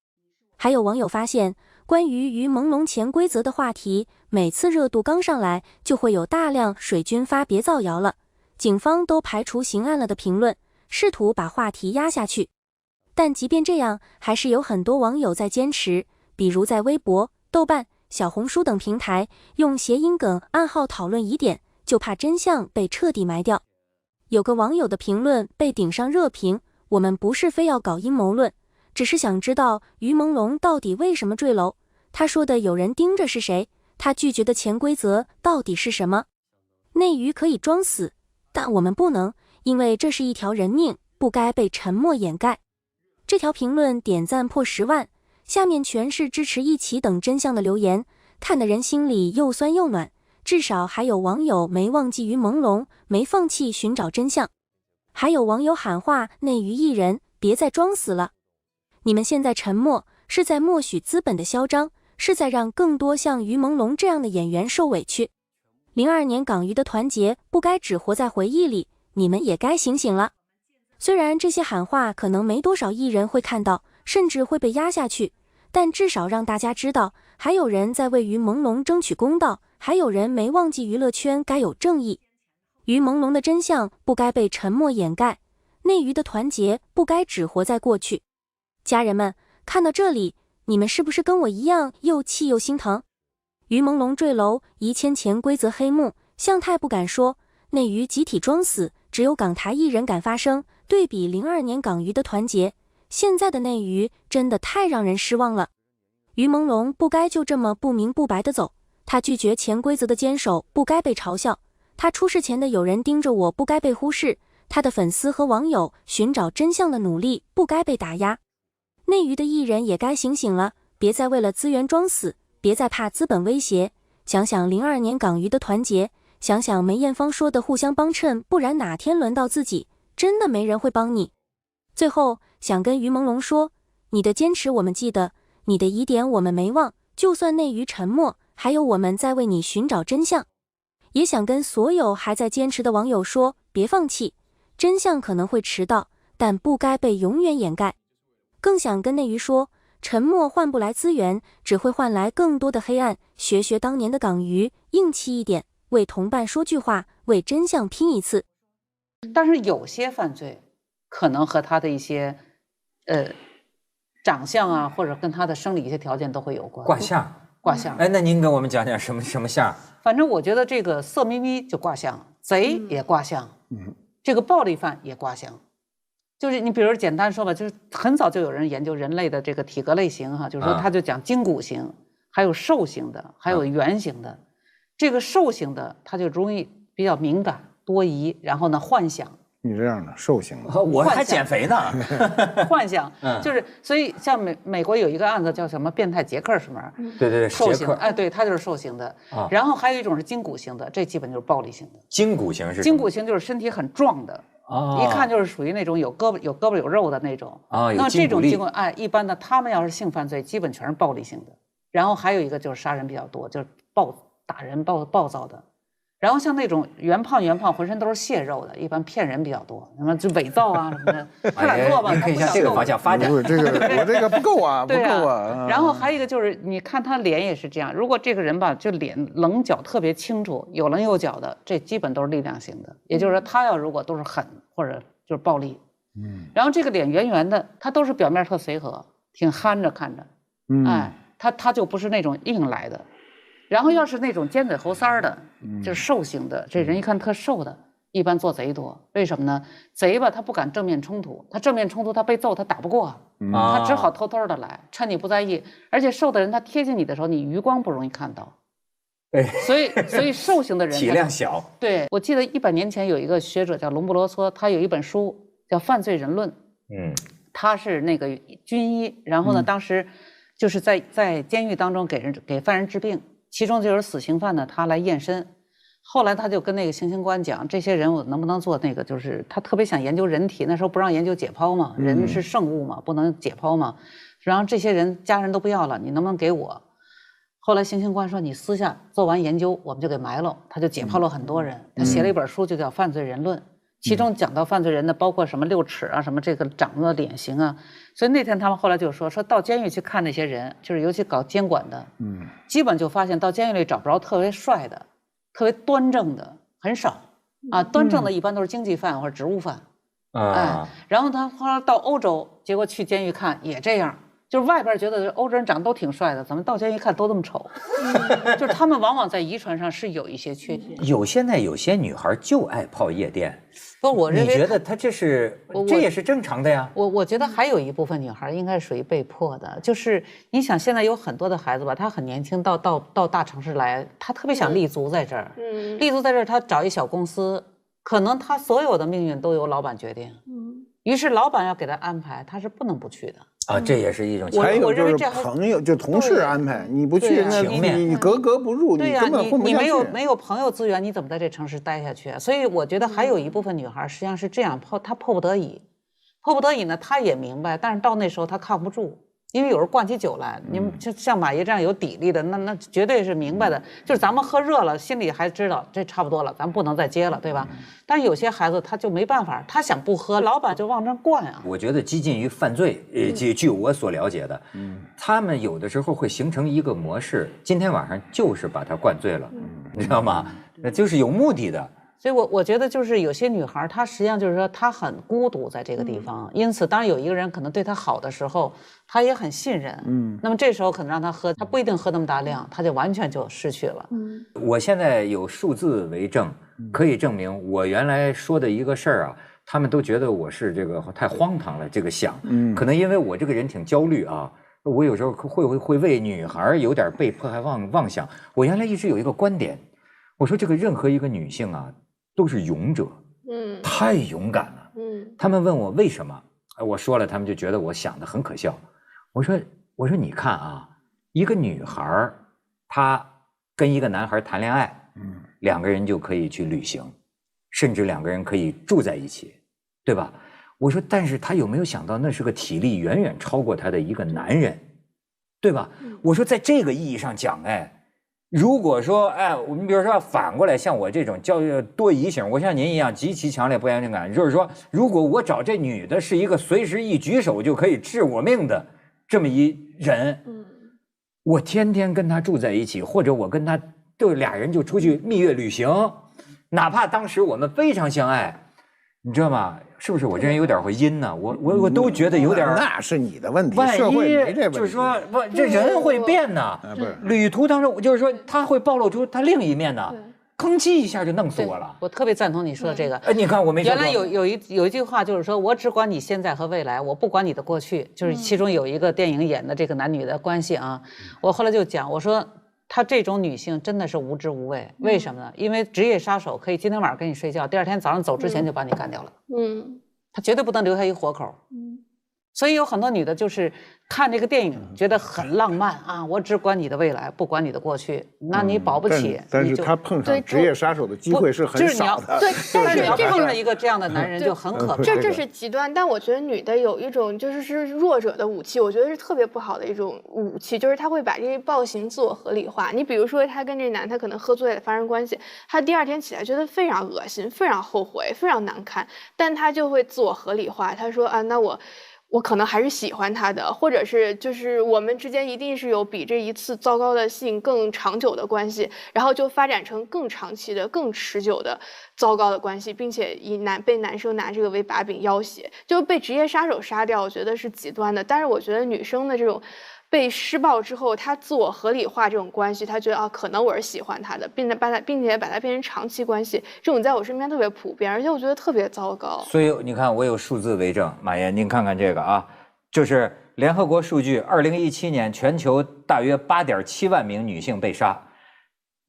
还有网友发现，关于于朦胧潜规则的话题，每次热度刚上来，就会有大量水军发别造谣了，警方都排除刑案了的评论，试图把话题压下去。但即便这样，还是有很多网友在坚持，比如在微博、豆瓣、小红书等平台，用谐音梗暗号讨论疑点，就怕真相被彻底埋掉。有个网友的评论被顶上热评，我们不是非要搞阴谋论，只是想知道于朦胧到底为什么坠楼，他说的有人盯着是谁，他拒绝的潜规则到底是什么。内娱可以装死，但我们不能，因为这是一条人命，不该被沉默掩盖。这条评论点赞破10万，下面全是支持一起等真相的留言，看得人心里又酸又暖，至少还有网友没忘记于朦胧，没放弃寻找真相。还有网友喊话内娱艺人别再装死了，你们现在沉默，是在默许资本的嚣张，是在让更多像于朦胧这样的演员受委屈。02年港娱的团结不该只活在回忆里，你们也该醒醒了。虽然这些喊话可能没多少艺人会看到，甚至会被压下去，但至少让大家知道，还有人在为于朦胧争取公道，还有人没忘记娱乐圈该有正义。于朦胧的真相不该被沉默掩盖，内娱的团结不该只活在过去。家人们，看到这里，你们是不是跟我一样又气又心疼？于朦胧坠楼，疑牵潜规则黑幕，向太不敢说，内娱集体装死，只有港台艺人敢发声。对比02年港娱的团结，现在的内娱真的太让人失望了。于朦胧不该就这么不明不白的走，他拒绝潜规则的坚守不该被嘲笑，他出事前的有人盯着我不该被忽视，他的粉丝和网友寻找真相的努力不该被打压。内娱的艺人也该醒醒了，别再为了资源装死，别再怕资本威胁。想想02年港娱的团结，想想梅艳芳说的互相帮衬，不然哪天轮到自己，真的没人会帮你。最后想跟于朦胧说，你的坚持我们记得，你的疑点我们没忘，就算内娱沉默，还有我们在为你寻找真相。也想跟所有还在坚持的网友说，别放弃，真相可能会迟到，但不该被永远掩盖。更想跟内娱说，沉默换不来资源，只会换来更多的黑暗，学学当年的港娱，硬气一点，为同伴说句话，为真相拼一次。但是有些犯罪可能和他的一些长相啊，或者跟他的生理一些条件都会有关。卦象，卦象。哎，那您给我们讲讲什么象？反正我觉得这个色眯眯就卦象，贼也卦象，这个暴力犯也卦象。就是你比如简单说吧，就是很早就有人研究人类的这个体格类型哈，就是说他就讲筋骨型，还有瘦型的，还有圆形的。这个瘦型的他就容易比较敏感、多疑，然后呢幻想。你这样的瘦型的，我还减肥呢。幻想就是，所以像美国有一个案子叫什么变态杰克什么？对，瘦型，哎，对，他就是瘦型的。然后还有一种是筋骨型的，这基本就是暴力型的。筋骨型是？筋骨型就是身体很壮的。一看就是属于那种有胳膊有肉的那种啊。那这种筋骨，哎，一般的他们要是性犯罪，基本全是暴力性的。然后还有一个就是杀人比较多，就是打人暴躁的。然后像那种圆胖浑身都是蟹肉的，一般骗人比较多，什么就伪造啊什么的，太懒惰吧。可以向这个方向发展。我这个不够啊，不够啊。然后还有一个就是，你看他脸也是这样，如果这个人吧，就脸棱角特别清楚，有棱有角的，这基本都是力量型的。也就是说，他要如果都是狠或者就是暴力，然后这个脸圆圆的，他都是表面特随和，挺憨着看着，哎，他就不是那种硬来的。然后要是那种尖嘴猴腮的，就是瘦型的，这人一看特瘦的，一般做贼多。为什么呢？贼吧，他不敢正面冲突，他正面冲突他被揍他打不过，他只好偷偷的来，趁你不在意。而且瘦的人他贴近你的时候，你余光不容易看到。所以瘦型的人体量小。对，我记得100年前有一个学者叫龙布罗梭，他有一本书叫《犯罪人论》。他是那个军医，然后呢，当时就是在监狱当中给犯人治病，其中就有死刑犯呢，他来验身。后来他就跟那个行刑官讲，这些人我能不能做那个，就是他特别想研究人体，那时候不让研究解剖嘛，人是圣物嘛，不能解剖嘛。然后这些人家人都不要了，你能不能给我？后来行刑官说，你私下做完研究，我们就给埋了。他就解剖了很多人，他写了一本书，就叫《犯罪人论》。其中讲到犯罪人的，包括什么6尺啊，什么这个长的脸型啊。所以那天他们后来就说到监狱去看那些人，就是尤其搞监管的，基本就发现到监狱里找不着特别帅的、特别端正的，很少啊。端正的一般都是经济犯或者职务犯，然后他后来到欧洲，结果去监狱看也这样。就是外边觉得欧洲人长得都挺帅的，怎么到监狱一看都这么丑？就是他们往往在遗传上是有一些缺陷。现在有些女孩就爱泡夜店，不，我认为你觉得她这也是正常的呀？我觉得还有一部分女孩应该属于被迫的，就是你想现在有很多的孩子吧，她很年轻到大城市来，她特别想立足在这儿，立足在这儿，她找一小公司，可能她所有的命运都由老板决定，于是老板要给她安排，她是不能不去的。这也是一种。还有就是朋友，就同事安排，你不去，那你格格不入，你根本混不下去。你没有朋友资源，你怎么在这城市待下去？所以我觉得还有一部分女孩实际上是这样，她迫不得已呢，她也明白，但是到那时候她抗不住。因为有人灌起酒来，你们就像马爷这样有底力的，那绝对是明白的。就是咱们喝热了，心里还知道这差不多了，咱不能再接了，对吧？但是有些孩子他就没办法，他想不喝，老板就往这灌啊。我觉得激进于犯罪，据我所了解的，他们有的时候会形成一个模式，今天晚上就是把他灌醉了，你知道吗？那就是有目的的。所以我觉得就是有些女孩，她实际上就是说她很孤独在这个地方，因此当有一个人可能对她好的时候，她也很信任，那么这时候可能让她喝，她不一定喝那么大量，她就完全就失去了。我现在有数字为证，可以证明我原来说的一个事儿啊，他们都觉得我是这个太荒唐了，这个想，可能因为我这个人挺焦虑啊，我有时候会为女孩有点被迫害妄想。我原来一直有一个观点，我说这个任何一个女性啊。都是勇者，太勇敢了，他们问我为什么，我说了，他们就觉得我想的很可笑。我说你看啊，一个女孩她跟一个男孩谈恋爱，两个人就可以去旅行，甚至两个人可以住在一起，对吧？我说，但是她有没有想到，那是个体力远远超过她的一个男人，对吧？我说，在这个意义上讲，如果说，我们比如说反过来，像我这种叫多疑型，我像您一样极其强烈不安全感，就是说，如果我找这女的是一个随时一举手就可以治我命的这么一人，我天天跟她住在一起，或者我跟她就俩人就出去蜜月旅行，哪怕当时我们非常相爱，你知道吗？是不是我这人有点会阴呢？我都觉得有点。那是你的问题，社会没这问题。就是说，不，这人会变呢。旅途当中，就是说他会暴露出他另一面呢。吭叽一下就弄死我了。我特别赞同你说的这个。你看我没说原来有一句话就是说，我只管你现在和未来，我不管你的过去。就是其中有一个电影演的这个男女的关系啊，我后来就讲，我说。她这种女性真的是无知无畏，为什么呢？因为职业杀手可以今天晚上跟你睡觉，第二天早上走之前就把你干掉了。她绝对不能留下一活口。所以有很多女的就是看这个电影觉得很浪漫啊，我只管你的未来，不管你的过去，那你保不起。但是她碰上职业杀手的机会是很少的。对，但是你要碰上一个这样的男人就很可怕。这是极端，但我觉得女的有一种就是弱者的武器，我觉得是特别不好的一种武器，就是她会把这些暴行自我合理化。你比如说，她跟这男，她可能喝醉了发生关系，她第二天起来觉得非常恶心、非常后悔、非常难看，但她就会自我合理化，她说啊，那我可能还是喜欢他的，或者是就是我们之间一定是有比这一次糟糕的性更长久的关系，然后就发展成更长期的、更持久的糟糕的关系，并且被男生拿这个为把柄要挟，就被职业杀手杀掉，我觉得是极端的。但是我觉得女生的这种被施暴之后，他自我合理化这种关系，他觉得啊，可能我是喜欢他的，并且把它变成长期关系，这种在我身边特别普遍，而且我觉得特别糟糕。所以你看，我有数字为证，马岩，您看看这个啊，就是联合国数据，2017年全球大约8.7万名女性被杀，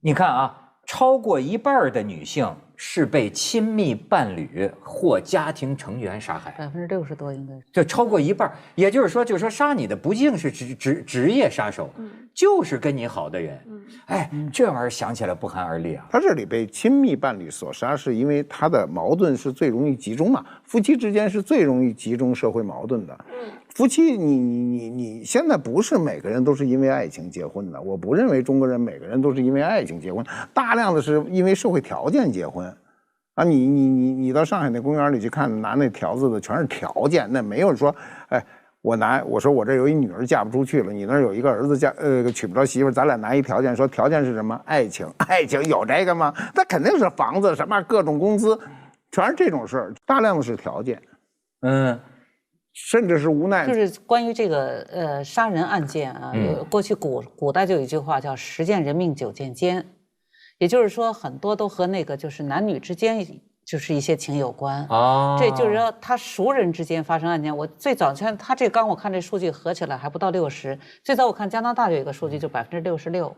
你看啊，超过一半的女性是被亲密伴侣或家庭成员杀害，60%多应该是，就超过一半。也就是说杀你的不一定是职业杀手，就是跟你好的人。哎，这玩意儿想起来不寒而栗啊。他这里被亲密伴侣所杀，是因为他的矛盾是最容易集中嘛，夫妻之间是最容易集中社会矛盾的。夫妻，你现在不是每个人都是因为爱情结婚的，我不认为中国人每个人都是因为爱情结婚，大量的是因为社会条件结婚。啊，你到上海那公园里去看，拿那条子的全是条件，那没有说，哎，我说我这有一女儿嫁不出去了，你那儿有一个儿子娶不着媳妇，咱俩拿一条件，说条件是什么？爱情有这个吗？那肯定是房子什么各种工资，全是这种事儿，大量的是条件，甚至是无奈。就是关于这个杀人案件啊，过去古代就有一句话叫10见人命9见奸。也就是说，很多都和那个就是男女之间就是一些情有关这就是说他熟人之间发生案件。我最早他这刚我看这数据合起来还不到60%，最早我看加拿大有一个数据就66%，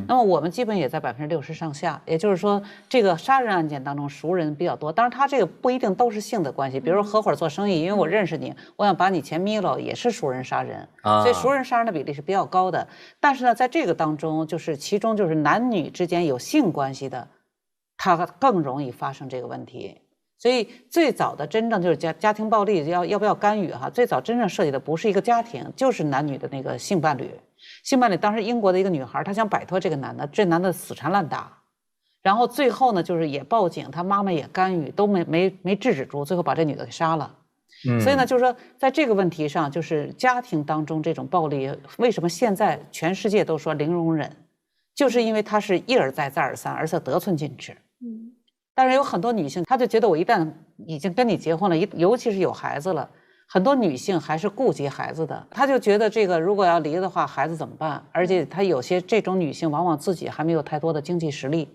那么我们基本也在60%上下。也就是说，这个杀人案件当中熟人比较多，当然他这个不一定都是性的关系，比如说合伙做生意，因为我认识你，我想把你钱眯了，也是熟人杀人，所以熟人杀人的比例是比较高的。但是呢，在这个当中，就是其中就是男女之间有性关系的，它更容易发生这个问题。所以最早的真正就是家庭暴力要不要干预哈？最早真正涉及的不是一个家庭，就是男女的那个性伴侣。性伴侣当时英国的一个女孩，她想摆脱这个男的，这男的死缠烂打，然后最后呢就是也报警，她妈妈也干预，都没制止住，最后把这女的给杀了。所以呢，就是说在这个问题上，就是家庭当中这种暴力，为什么现在全世界都说零容忍，就是因为它是一而再再而三，而且得寸进尺。但是有很多女性，她就觉得我一旦已经跟你结婚了，尤其是有孩子了，很多女性还是顾及孩子的，她就觉得这个如果要离的话，孩子怎么办？而且她有些这种女性往往自己还没有太多的经济实力，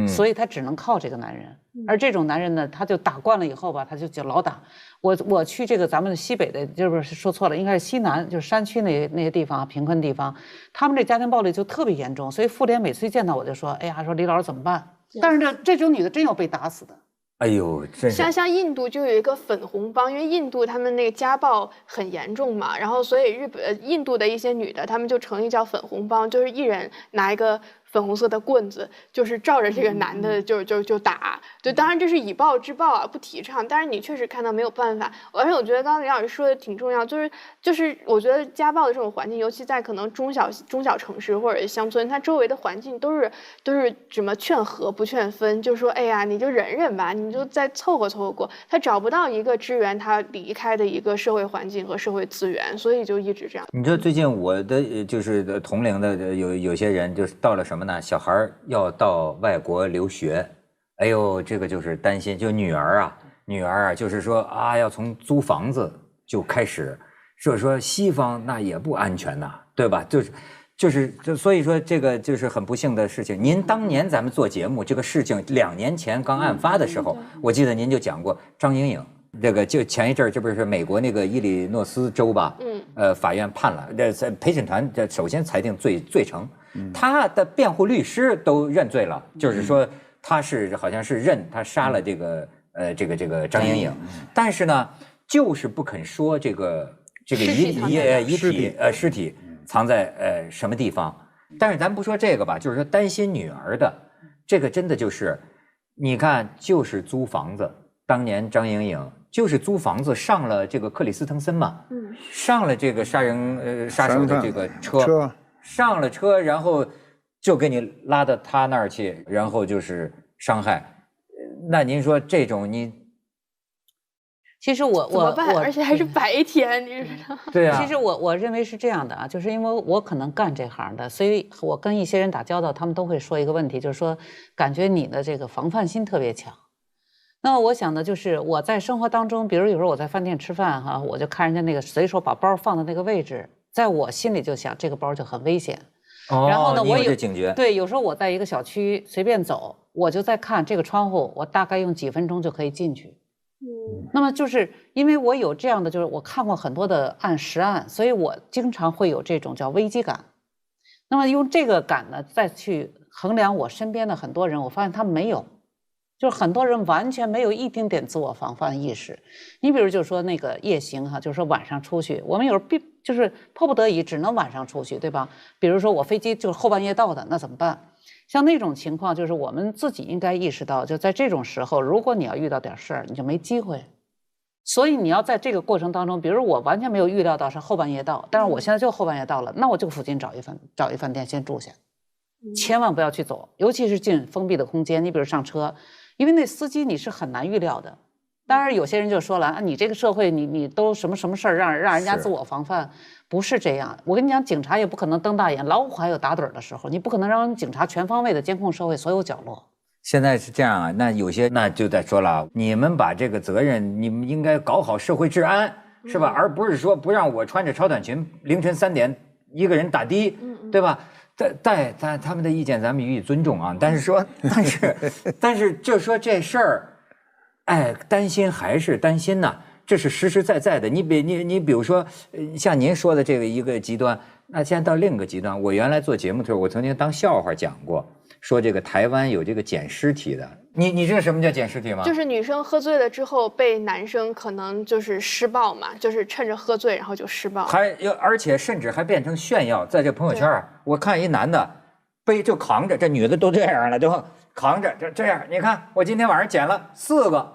所以她只能靠这个男人。而这种男人呢，他就打惯了以后吧，他就老打。我去这个咱们西北的，就是说错了，应该是西南，就是山区那些地方，贫困地方，他们这家庭暴力就特别严重。所以妇联每次一见到我就说，哎呀，说李老师怎么办？但是这种女的真有被打死的。哎呦，真是像印度就有一个粉红帮，因为印度他们那个家暴很严重嘛，然后所以印度的一些女的，她们就成立叫粉红帮，就是一人拿一个粉红色的棍子，就是照着这个男的就打。对，当然这是以暴制暴啊，不提倡。但是你确实看到没有办法，而且我觉得刚刚李老师说的挺重要，就是我觉得家暴的这种环境，尤其在可能中小城市或者乡村，它周围的环境都是什么劝和不劝分，就说哎呀你就忍忍吧，你就再凑合过，他找不到一个支援他离开的一个社会环境和社会资源，所以就一直这样。你知道最近我的就是同龄的有些人就是到了什么呢？小孩要到外国留学，哎呦，这个就是担心，就女儿啊，就是说啊，要从租房子就开始，说西方那也不安全呐，对吧？所以说这个就是很不幸的事情。您当年咱们做节目这个事情2年前刚案发的时候，我记得您就讲过张莹莹。这个就前一阵儿，这不是美国那个伊利诺斯州吧？法院判了，陪审团首先裁定罪成，他的辩护律师都认罪了，就是说他好像是认他杀了这个张莹莹，但是呢，就是不肯说这个尸体藏在什么地方。但是咱不说这个吧，就是说担心女儿的，这个真的就是，你看就是租房子，当年张莹莹。就是租房子上了这个克里斯滕森嘛，上了这个杀手的这个车，上了车，然后就给你拉到他那儿去，然后就是伤害。那您说这种你，其实我怎么办？而且还是白天，你知道？对啊。其实我认为是这样的啊，就是因为我可能干这行的，所以我跟一些人打交道，他们都会说一个问题，就是说感觉你的这个防范心特别强。那么我想的就是我在生活当中，比如有时候我在饭店吃饭哈，我就看人家那个随手把包放在那个位置，在我心里就想这个包就很危险。哦，然后呢，我你有这警觉。对，有时候我在一个小区随便走，我就在看这个窗户，我大概用几分钟就可以进去。那么就是因为我有这样的，就是我看过很多的实案，所以我经常会有这种叫危机感。那么用这个感呢，再去衡量我身边的很多人，我发现他们没有，就是很多人完全没有一丁点自我防范意识。你比如就是说那个夜行哈，就是说晚上出去，我们有时候就是迫不得已只能晚上出去，对吧？比如说我飞机就是后半夜到的，那怎么办？像那种情况，就是我们自己应该意识到，就在这种时候，如果你要遇到点事儿，你就没机会。所以你要在这个过程当中，比如我完全没有预料到是后半夜到，但是我现在就后半夜到了，那我就附近找一饭店先住下，千万不要去走，尤其是进封闭的空间。你比如上车，因为那司机你是很难预料的。当然有些人就说了啊，你这个社会你都什么事儿让人家自我防范，不是这样。我跟你讲，警察也不可能瞪大眼，老虎还有打盹的时候，你不可能让警察全方位的监控社会所有角落。现在是这样啊，那有些那就在说了，你们把这个责任，你们应该搞好社会治安，是吧？而不是说不让我穿着超短裙凌晨3点一个人打的，对吧？但他们的意见咱们予以尊重啊，但是就说这事儿，哎，担心还是担心呐，这是实实在在的。你比如说，像您说的这个一个极端，那现在到另一个极端，我原来做节目的时候，我曾经当笑话讲过。说这个台湾有这个捡尸体的，你知道什么叫捡尸体吗？就是女生喝醉了之后被男生可能就是施暴嘛，就是趁着喝醉然后就施暴，而且甚至还变成炫耀，在这朋友圈我看一男的就扛着，这女的都这样了，就扛着这样，你看我今天晚上捡了4个，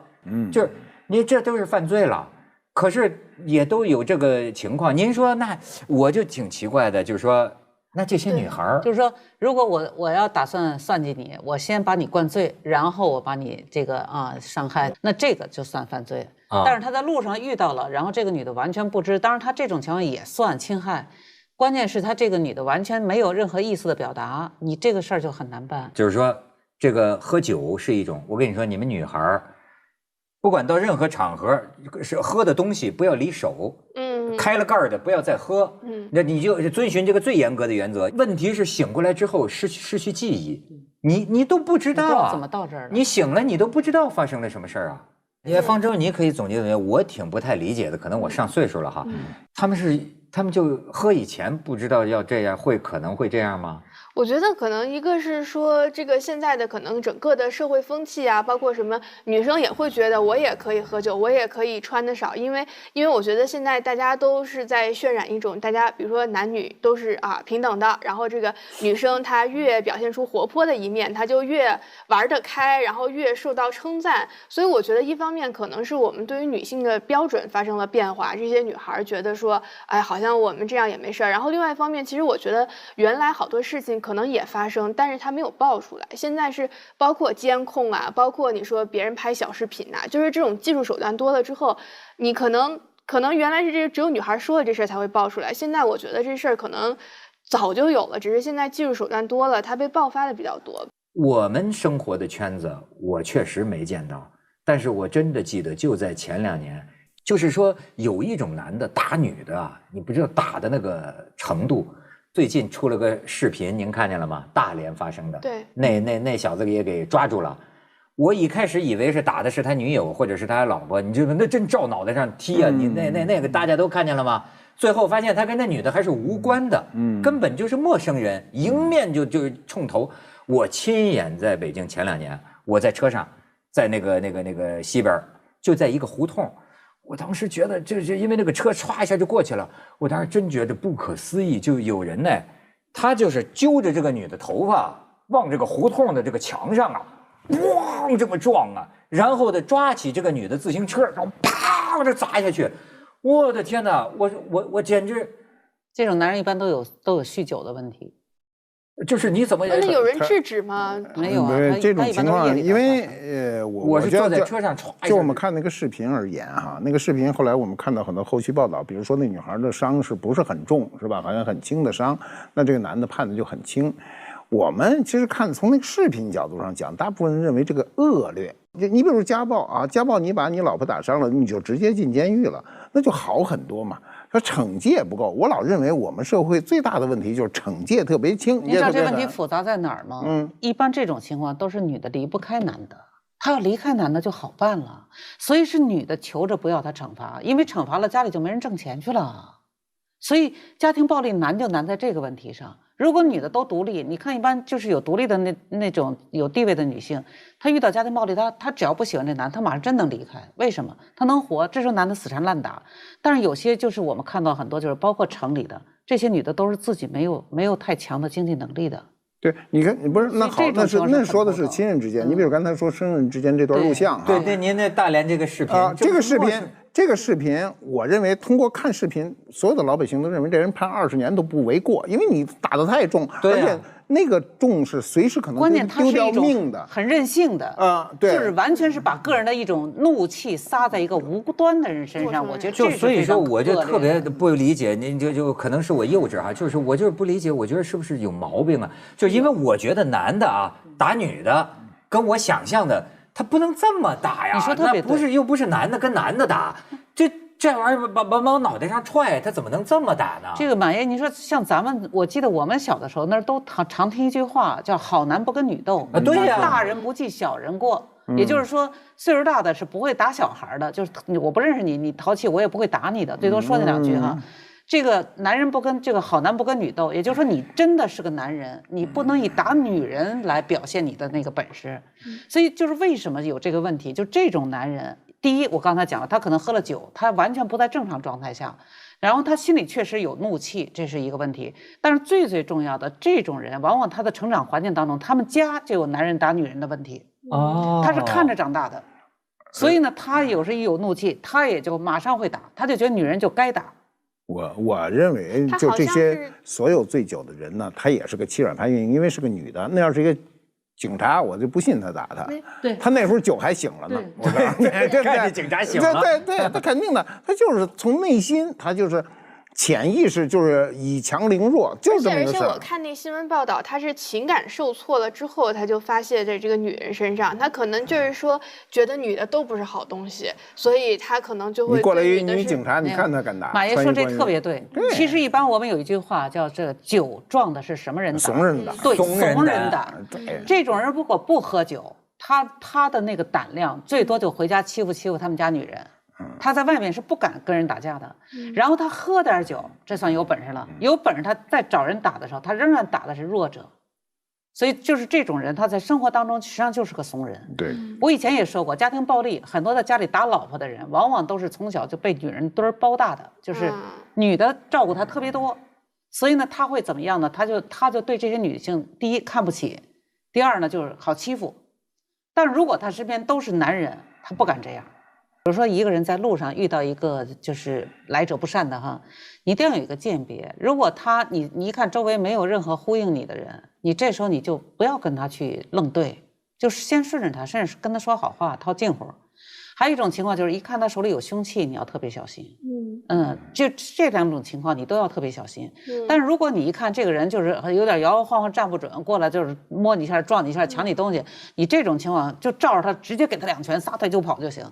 就是你这都是犯罪了，可是也都有这个情况。您说那我就挺奇怪的，就是说。那这些女孩就是说，如果我要打算算计你，我先把你灌醉，然后我把你这个伤害，那这个就算犯罪。但是他在路上遇到了，然后这个女的完全不知，当然他这种情况也算侵害。关键是他这个女的完全没有任何意思的表达，你这个事儿就很难办。就是说，这个喝酒是一种，我跟你说，你们女孩不管到任何场合，是喝的东西不要离手。开了盖儿的不要再喝，那你就遵循这个最严格的原则。问题是醒过来之后失去记忆，你都不知道怎么到这儿了。你醒了，你都不知道发生了什么事儿啊。方舟，你可以总结总结，我挺不太理解的，可能我上岁数了哈。他们就喝以前不知道要这样，可能会这样吗？我觉得可能一个是说这个现在的可能整个的社会风气啊，包括什么女生也会觉得我也可以喝酒，我也可以穿得少，因为我觉得现在大家都是在渲染一种大家比如说男女都是平等的，然后这个女生她越表现出活泼的一面，她就越玩得开，然后越受到称赞。所以我觉得一方面可能是我们对于女性的标准发生了变化，这些女孩觉得说哎好像我们这样也没事儿。然后另外一方面，其实我觉得原来好多事情可能也发生，但是它没有爆出来。现在是包括监控啊，包括你说别人拍小视频啊，就是这种技术手段多了之后，你可能原来是这只有女孩说了这事儿才会爆出来。现在我觉得这事儿可能早就有了，只是现在技术手段多了，它被爆发的比较多。我们生活的圈子，我确实没见到，但是我真的记得就在前2年，就是说有一种男的打女的，你不知道打的那个程度。最近出了个视频，您看见了吗？大连发生的，对，那小子也给抓住了。我一开始以为是打的是他女友或者是他老婆，你知道那真照脑袋上踢啊！你那个大家都看见了吗？最后发现他跟那女的还是无关的，根本就是陌生人，迎面就冲头。我亲眼在北京前2年，我在车上，在那个西边，就在一个胡同。我当时觉得就因为那个车唰一下就过去了，我当时真觉得不可思议。就有人呢，他就是揪着这个女的头发往这个胡同的这个墙上咣这么撞啊，然后呢抓起这个女的自行车，然后啪这砸下去。我的天哪，我简直。这种男人一般都有酗酒的问题。就是你怎么？那有人制止吗？没有啊，这种情况，因为我是坐在车上就我们看那个视频而言哈，那个视频后来我们看到很多后续报道，比如说那女孩的伤是不是很重，是吧？好像很轻的伤，那这个男的判的就很轻。我们其实看从那个视频角度上讲，大部分人认为这个恶劣。你比如家暴啊，家暴你把你老婆打伤了，你就直接进监狱了，那就好很多嘛。说惩戒不够。我老认为我们社会最大的问题就是惩戒特别轻。你知道这问题复杂在哪儿吗？一般这种情况都是女的离不开男的，她要离开男的就好办了，所以是女的求着不要他惩罚，因为惩罚了家里就没人挣钱去了。所以家庭暴力难就难在这个问题上。如果女的都独立，你看一般就是有独立的那种有地位的女性，她遇到家庭暴力，她只要不喜欢这男，她马上真能离开。为什么？她能活，这时候男的死缠烂打。但是有些就是我们看到很多，就是包括城里的这些女的，都是自己没有太强的经济能力的。对，你看，你不是那好，那说的是亲人之间。你比如刚才说生人之间这段录像啊，对，您那大连这个视频啊，这个视频，我认为通过看视频，所有的老百姓都认为这人判20年都不为过，因为你打得太重，而且那个重是随时可能丢掉命的，很任性的啊，对，就是完全是把个人的一种怒气撒在一个无端的人身上。我觉得这所以说我就特别不理解，您就可能是我幼稚哈，就是我就是不理解，我觉得是不是有毛病啊？就因为我觉得男的啊打女的，跟我想象的。他不能这么打呀！你说特别对，又不是男的跟男的打，这玩意儿把我脑袋上踹，他怎么能这么打呢？这个马爷，你说像咱们，我记得我们小的时候那儿都常听一句话，叫“好男不跟女斗”，对呀，大人不计小人过。也就是说，岁数大的是不会打小孩的，就是我不认识你，你淘气，我也不会打你的，最多说那2句哈。这个男人不跟这个好男不跟女斗，也就是说你真的是个男人，你不能以打女人来表现你的那个本事。所以就是为什么有这个问题，就这种男人，第一我刚才讲了，他可能喝了酒，他完全不在正常状态下，然后他心里确实有怒气，这是一个问题。但是最重要的，这种人往往他的成长环境当中，他们家就有男人打女人的问题，他是看着长大的，所以呢，他有时一有怒气，他也就马上会打，他就觉得女人就该打。我认为就这些所有醉酒的人呢，他也是个欺软怕硬，因为是个女的。那要是一个警察，我就不信他打他。对，他那时候酒还醒了呢。我告诉你，看着警察醒了。对，他肯定的，他就是从内心，他就是潜意识就是以强凌弱，就是这么一个事儿。而且我看那新闻报道，他是情感受挫了之后，他就发泄在这个女人身上。他可能就是说，觉得女的都不是好东西，所以他可能就会。你过来一女警察，你看他敢打。马爷说这特别对。其实一般我们有一句话叫“这酒壮的是什么人打？怂人打。”对，怂人打。这种人如果不喝酒，他的那个胆量最多就回家欺负他们家女人。他在外面是不敢跟人打架的，然后他喝点酒，这算有本事了。有本事他在找人打的时候，他仍然打的是弱者。所以就是这种人，他在生活当中实际上就是个怂人。对，我以前也说过，家庭暴力很多在家里打老婆的人，往往都是从小就被女人堆包大的，就是女的照顾他特别多，所以呢，他会怎么样呢？他就对这些女性，第一看不起，第二呢就是好欺负。但如果他身边都是男人，他不敢这样。比如说一个人在路上遇到一个就是来者不善的哈，你一定要有一个鉴别。如果你一看周围没有任何呼应你的人，你这时候你就不要跟他去愣对，就是先顺着他，甚至跟他说好话，套近乎。还有一种情况就是一看他手里有凶器，你要特别小心。就这2种情况你都要特别小心。但是如果你一看这个人就是有点摇摇晃晃站不准，过来就是摸你一下撞你一下抢你东西，你这种情况就照着他直接给他2拳撒腿就跑就行。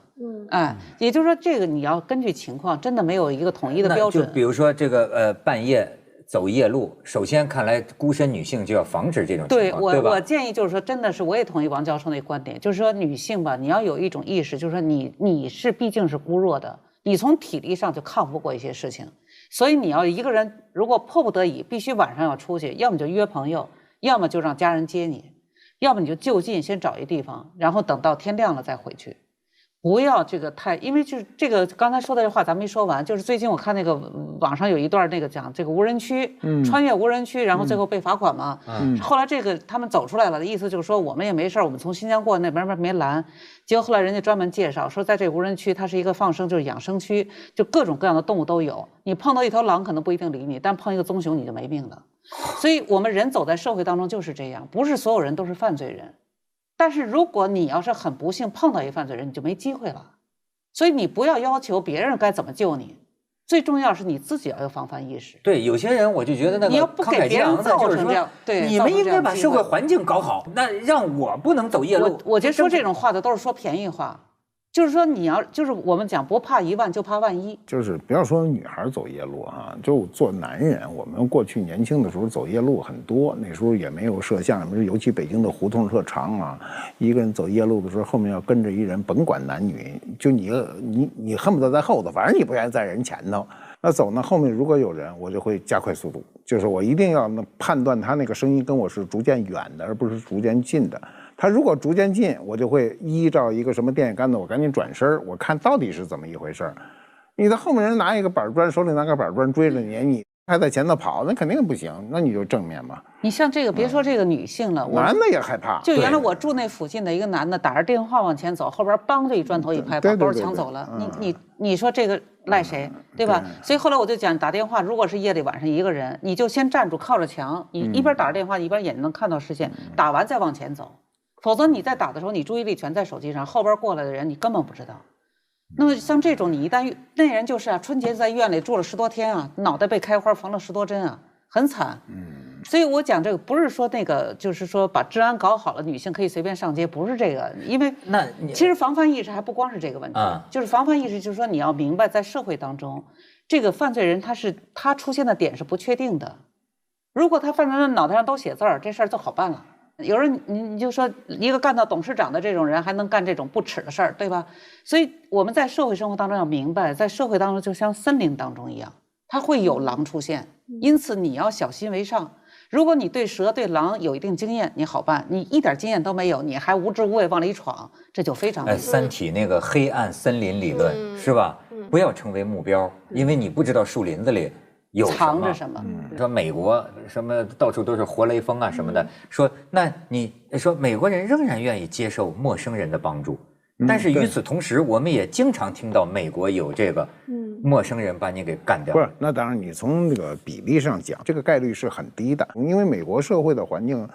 也就是说这个你要根据情况，真的没有一个统一的标准。就比如说这个半夜走夜路，首先看来孤身女性就要防止这种情况，对吧？我建议就是说，真的是我也同意王教授那观点，就是说女性吧，你要有一种意识，就是说你是毕竟是孤弱的，你从体力上就抗不过一些事情，所以你要一个人如果迫不得已必须晚上要出去，要么就约朋友，要么就让家人接你，要么你就就近先找一地方，然后等到天亮了再回去。不要这个太，因为就是这个刚才说的这话咱没说完，就是最近我看那个网上有一段那个讲这个无人区，穿越无人区，然后最后被罚款嘛。后来这个他们走出来了的意思就是说我们也没事，我们从新疆过那边没拦，结果后来人家专门介绍说在这个无人区它是一个放生就是养生区，就各种各样的动物都有，你碰到一头狼可能不一定理你，但碰一个棕熊你就没命了。所以我们人走在社会当中就是这样，不是所有人都是犯罪人。但是如果你要是很不幸碰到一个犯罪人，你就没机会了。所以你不要要求别人该怎么救你，最重要是你自己要有防范意识。对，有些人我就觉得那个慷慨激昂的就是说，你们应该把社会环境搞好，那让我不能走夜路。我觉得说这种话的都是说便宜话。就是说你要就是我们讲不怕一万就怕万一，就是不要说女孩走夜路啊，就做男人，我们过去年轻的时候走夜路很多，那时候也没有摄像，尤其北京的胡同特长啊，一个人走夜路的时候，后面要跟着一人，甭管男女，就你恨不得在后头，反正你不愿意在人前头。那走呢，后面如果有人，我就会加快速度，就是我一定要判断他那个声音跟我是逐渐远的，而不是逐渐近的。他如果逐渐近，我就会依照一个什么电线杆子，我赶紧转身，我看到底是怎么一回事。你在后面人拿一个板砖，手里拿个板砖追着你还在前头跑，那肯定不行，那你就正面嘛。你像这个，别说这个女性了，男的也害怕。就原来我住那附近的一个男的，打着电话往前走，后边梆就一砖头一拍，把包抢走了。你说这个赖谁，对吧？所以后来我就讲，打电话如果是夜里晚上一个人，你就先站住，靠着墙，你一边打着电话，一边眼睛能看到视线，打完再往前走。否则你在打的时候，你注意力全在手机上，后边过来的人你根本不知道。那么像这种，你一旦那人就是啊，春节在医院里住了10多天啊，脑袋被开花缝了10多针啊，很惨。所以我讲这个不是说那个，就是说把治安搞好了，女性可以随便上街，不是这个。因为其实防范意识还不光是这个问题，就是防范意识，就是说你要明白，在社会当中，这个犯罪人他出现的点是不确定的。如果他犯罪人脑袋上都写字儿，这事儿就好办了。有人你就说一个干到董事长的这种人还能干这种不耻的事儿，对吧？所以我们在社会生活当中要明白，在社会当中就像森林当中一样，它会有狼出现，因此你要小心为上。如果你对蛇对狼有一定经验，你好办；你一点经验都没有，你还无知无畏往里闯，这就非常危险。三体那个黑暗森林理论是吧？不要成为目标，因为你不知道树林子里有藏着什么？说美国什么到处都是活雷锋啊什么的，说那你说美国人仍然愿意接受陌生人的帮助，但是与此同时，我们也经常听到美国有这个陌生人把你给干掉。不是，那当然你从这个比例上讲，这个概率是很低的，因为美国社会的环境，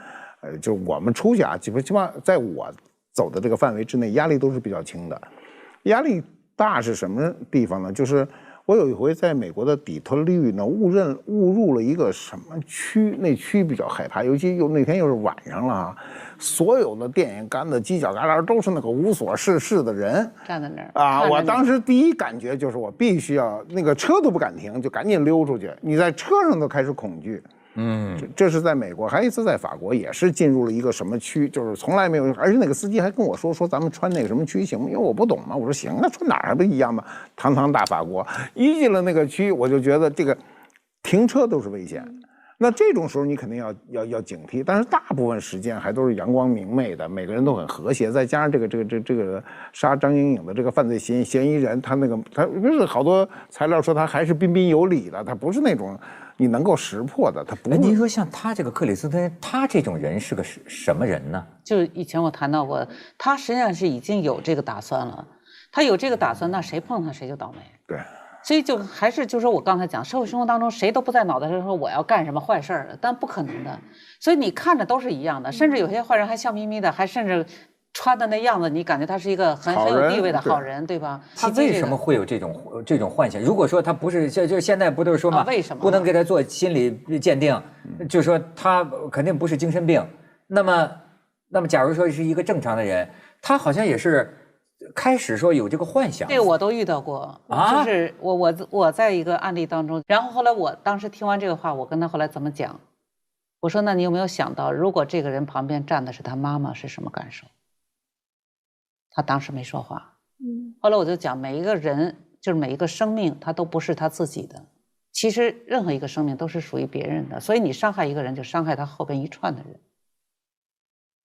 就我们出去啊，基本上在我走的这个范围之内，压力都是比较轻的。压力大是什么地方呢？就是我有一回在美国的底特律呢，误入了一个什么区，那区比较害怕，尤其那天又是晚上了啊，所有的电线杆子、犄角旮旯都是那个无所事事的人站在那儿啊。我当时第一感觉就是我必须要那个车都不敢停，就赶紧溜出去。你在车上都开始恐惧。这是在美国，还有一次在法国，也是进入了一个什么区，就是从来没有，而且那个司机还跟我说咱们穿那个什么区行吗？因为我不懂嘛，我说行啊，穿哪儿还不一样吗？堂堂大法国，一进了那个区，我就觉得这个停车都是危险。那这种时候你肯定要警惕，但是大部分时间还都是阳光明媚的，每个人都很和谐，再加上这个杀张莹颖的这个犯罪嫌疑人，他不是好多材料说他还是彬彬有礼的，他不是那种你能够识破的，他不。您说像他这个克里斯汀，他这种人是个什么人呢？就是以前我谈到过，他实际上是已经有这个打算了，他有这个打算，那谁碰他谁就倒霉。对。所以就还是就是说我刚才讲，社会生活当中谁都不在脑袋上说我要干什么坏事儿的，但不可能的。所以你看着都是一样的，甚至有些坏人还笑眯眯的，还甚至穿的那样子，你感觉他是一个很有地位的好人，对吧？他为什么会有这种幻想？如果说他不是，就现在不都是说嘛，为什么不能给他做心理鉴定？就说他肯定不是精神病。那么假如说是一个正常的人，他好像也是。开始说有这个幻想，这个我都遇到过啊。就是我在一个案例当中，然后后来我当时听完这个话，我跟他后来怎么讲？我说那你有没有想到，如果这个人旁边站的是他妈妈，是什么感受？他当时没说话。后来我就讲，每一个人就是每一个生命，他都不是他自己的。其实任何一个生命都是属于别人的，所以你伤害一个人，就伤害他后边一串的人。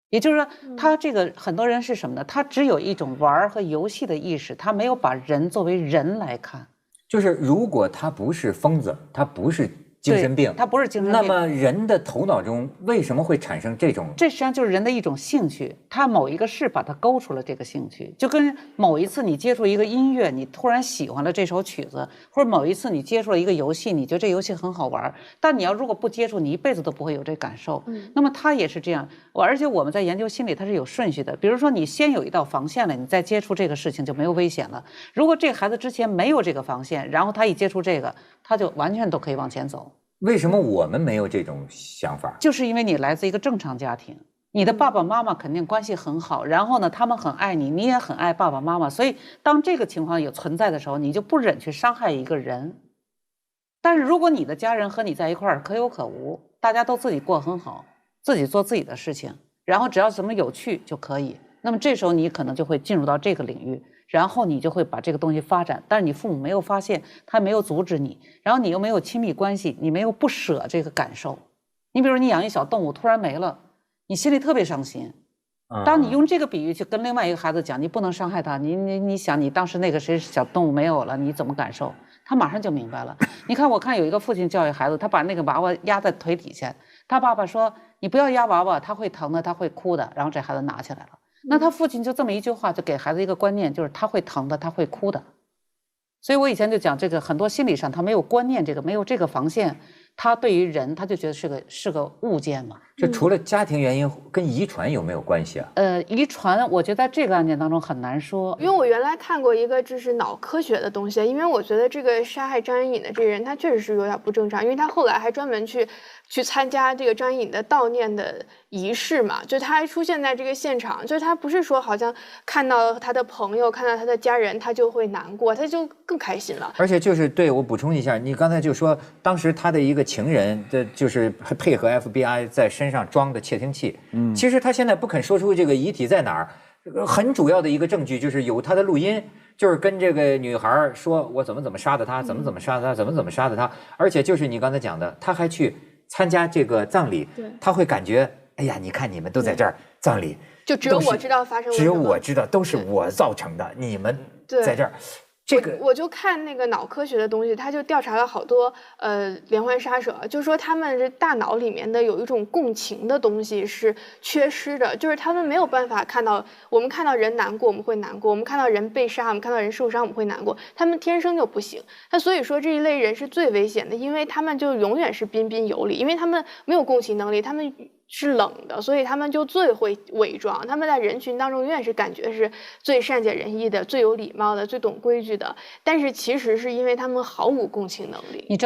也就是说，他这个很多人是什么呢？他只有一种玩和游戏的意识，他没有把人作为人来看。就是如果他不是疯子，他不是精神病，他不是精神病，那么人的头脑中为什么会产生这种？这实际上就是人的一种兴趣，他某一个事把他勾出了这个兴趣，就跟某一次你接触一个音乐，你突然喜欢了这首曲子，或者某一次你接触了一个游戏，你觉得这游戏很好玩，但你要如果不接触，你一辈子都不会有这感受。那么他也是这样，而且我们在研究心理，它是有顺序的。比如说你先有一道防线了，你再接触这个事情就没有危险了。如果这个孩子之前没有这个防线，然后他一接触这个，他就完全都可以往前走。为什么我们没有这种想法？就是因为你来自一个正常家庭，你的爸爸妈妈肯定关系很好，然后呢，他们很爱你，你也很爱爸爸妈妈，所以当这个情况有存在的时候，你就不忍去伤害一个人。但是如果你的家人和你在一块儿可有可无，大家都自己过很好，自己做自己的事情，然后只要什么有趣就可以，那么这时候你可能就会进入到这个领域，然后你就会把这个东西发展，但是你父母没有发现，他没有阻止你，然后你又没有亲密关系，你没有不舍这个感受。你比如你养一小动物突然没了，你心里特别伤心。当你用这个比喻去跟另外一个孩子讲，你不能伤害他，你想你当时那个谁小动物没有了，你怎么感受？他马上就明白了。你看，我看有一个父亲教育孩子，他把那个娃娃压在腿底下，他爸爸说你不要压娃娃，他会疼的，他会哭的，然后这孩子拿起来了。那他父亲就这么一句话，就给孩子一个观念，就是他会疼的，他会哭的。所以我以前就讲这个，很多心理上他没有观念，这个没有这个防线，他对于人他就觉得是个物件嘛。这除了家庭原因，跟遗传有没有关系啊？遗传我觉得在这个案件当中很难说，因为我原来看过一个就是脑科学的东西，因为我觉得这个杀害张莹颖的这个人他确实是有点不正常，因为他后来还专门去参加这个张莹颖的悼念的仪式嘛，就他还出现在这个现场，就是他不是说好像看到他的朋友看到他的家人他就会难过，他就更开心了。而且就是对我补充一下，你刚才就说当时他的一个情人的就是配合 FBI 在身上装的窃听器，其实他现在不肯说出这个遗体在哪儿，很主要的一个证据就是有他的录音，就是跟这个女孩说我怎么杀的他，怎么杀的他，怎么杀的他，而且就是你刚才讲的，他还去参加这个葬礼，他会感觉哎呀，你看你们都在这儿葬礼，就只有我知道发生了什么，只有我知道，都是我造成的，你们在这儿。这个我就看那个脑科学的东西，他就调查了好多连环杀手，就说他们这大脑里面的有一种共情的东西是缺失的，就是他们没有办法看到，我们看到人难过我们会难过，我们看到人被杀我们看到人受伤我们会难过，他们天生就不行。那所以说这一类人是最危险的，因为他们就永远是彬彬有礼，因为他们没有共情能力，他们是冷的，所以他们就最会伪装，他们在人群当中永远是感觉是最善解人意的，最有礼貌的，最懂规矩的，但是其实是因为他们毫无共情能力。你知道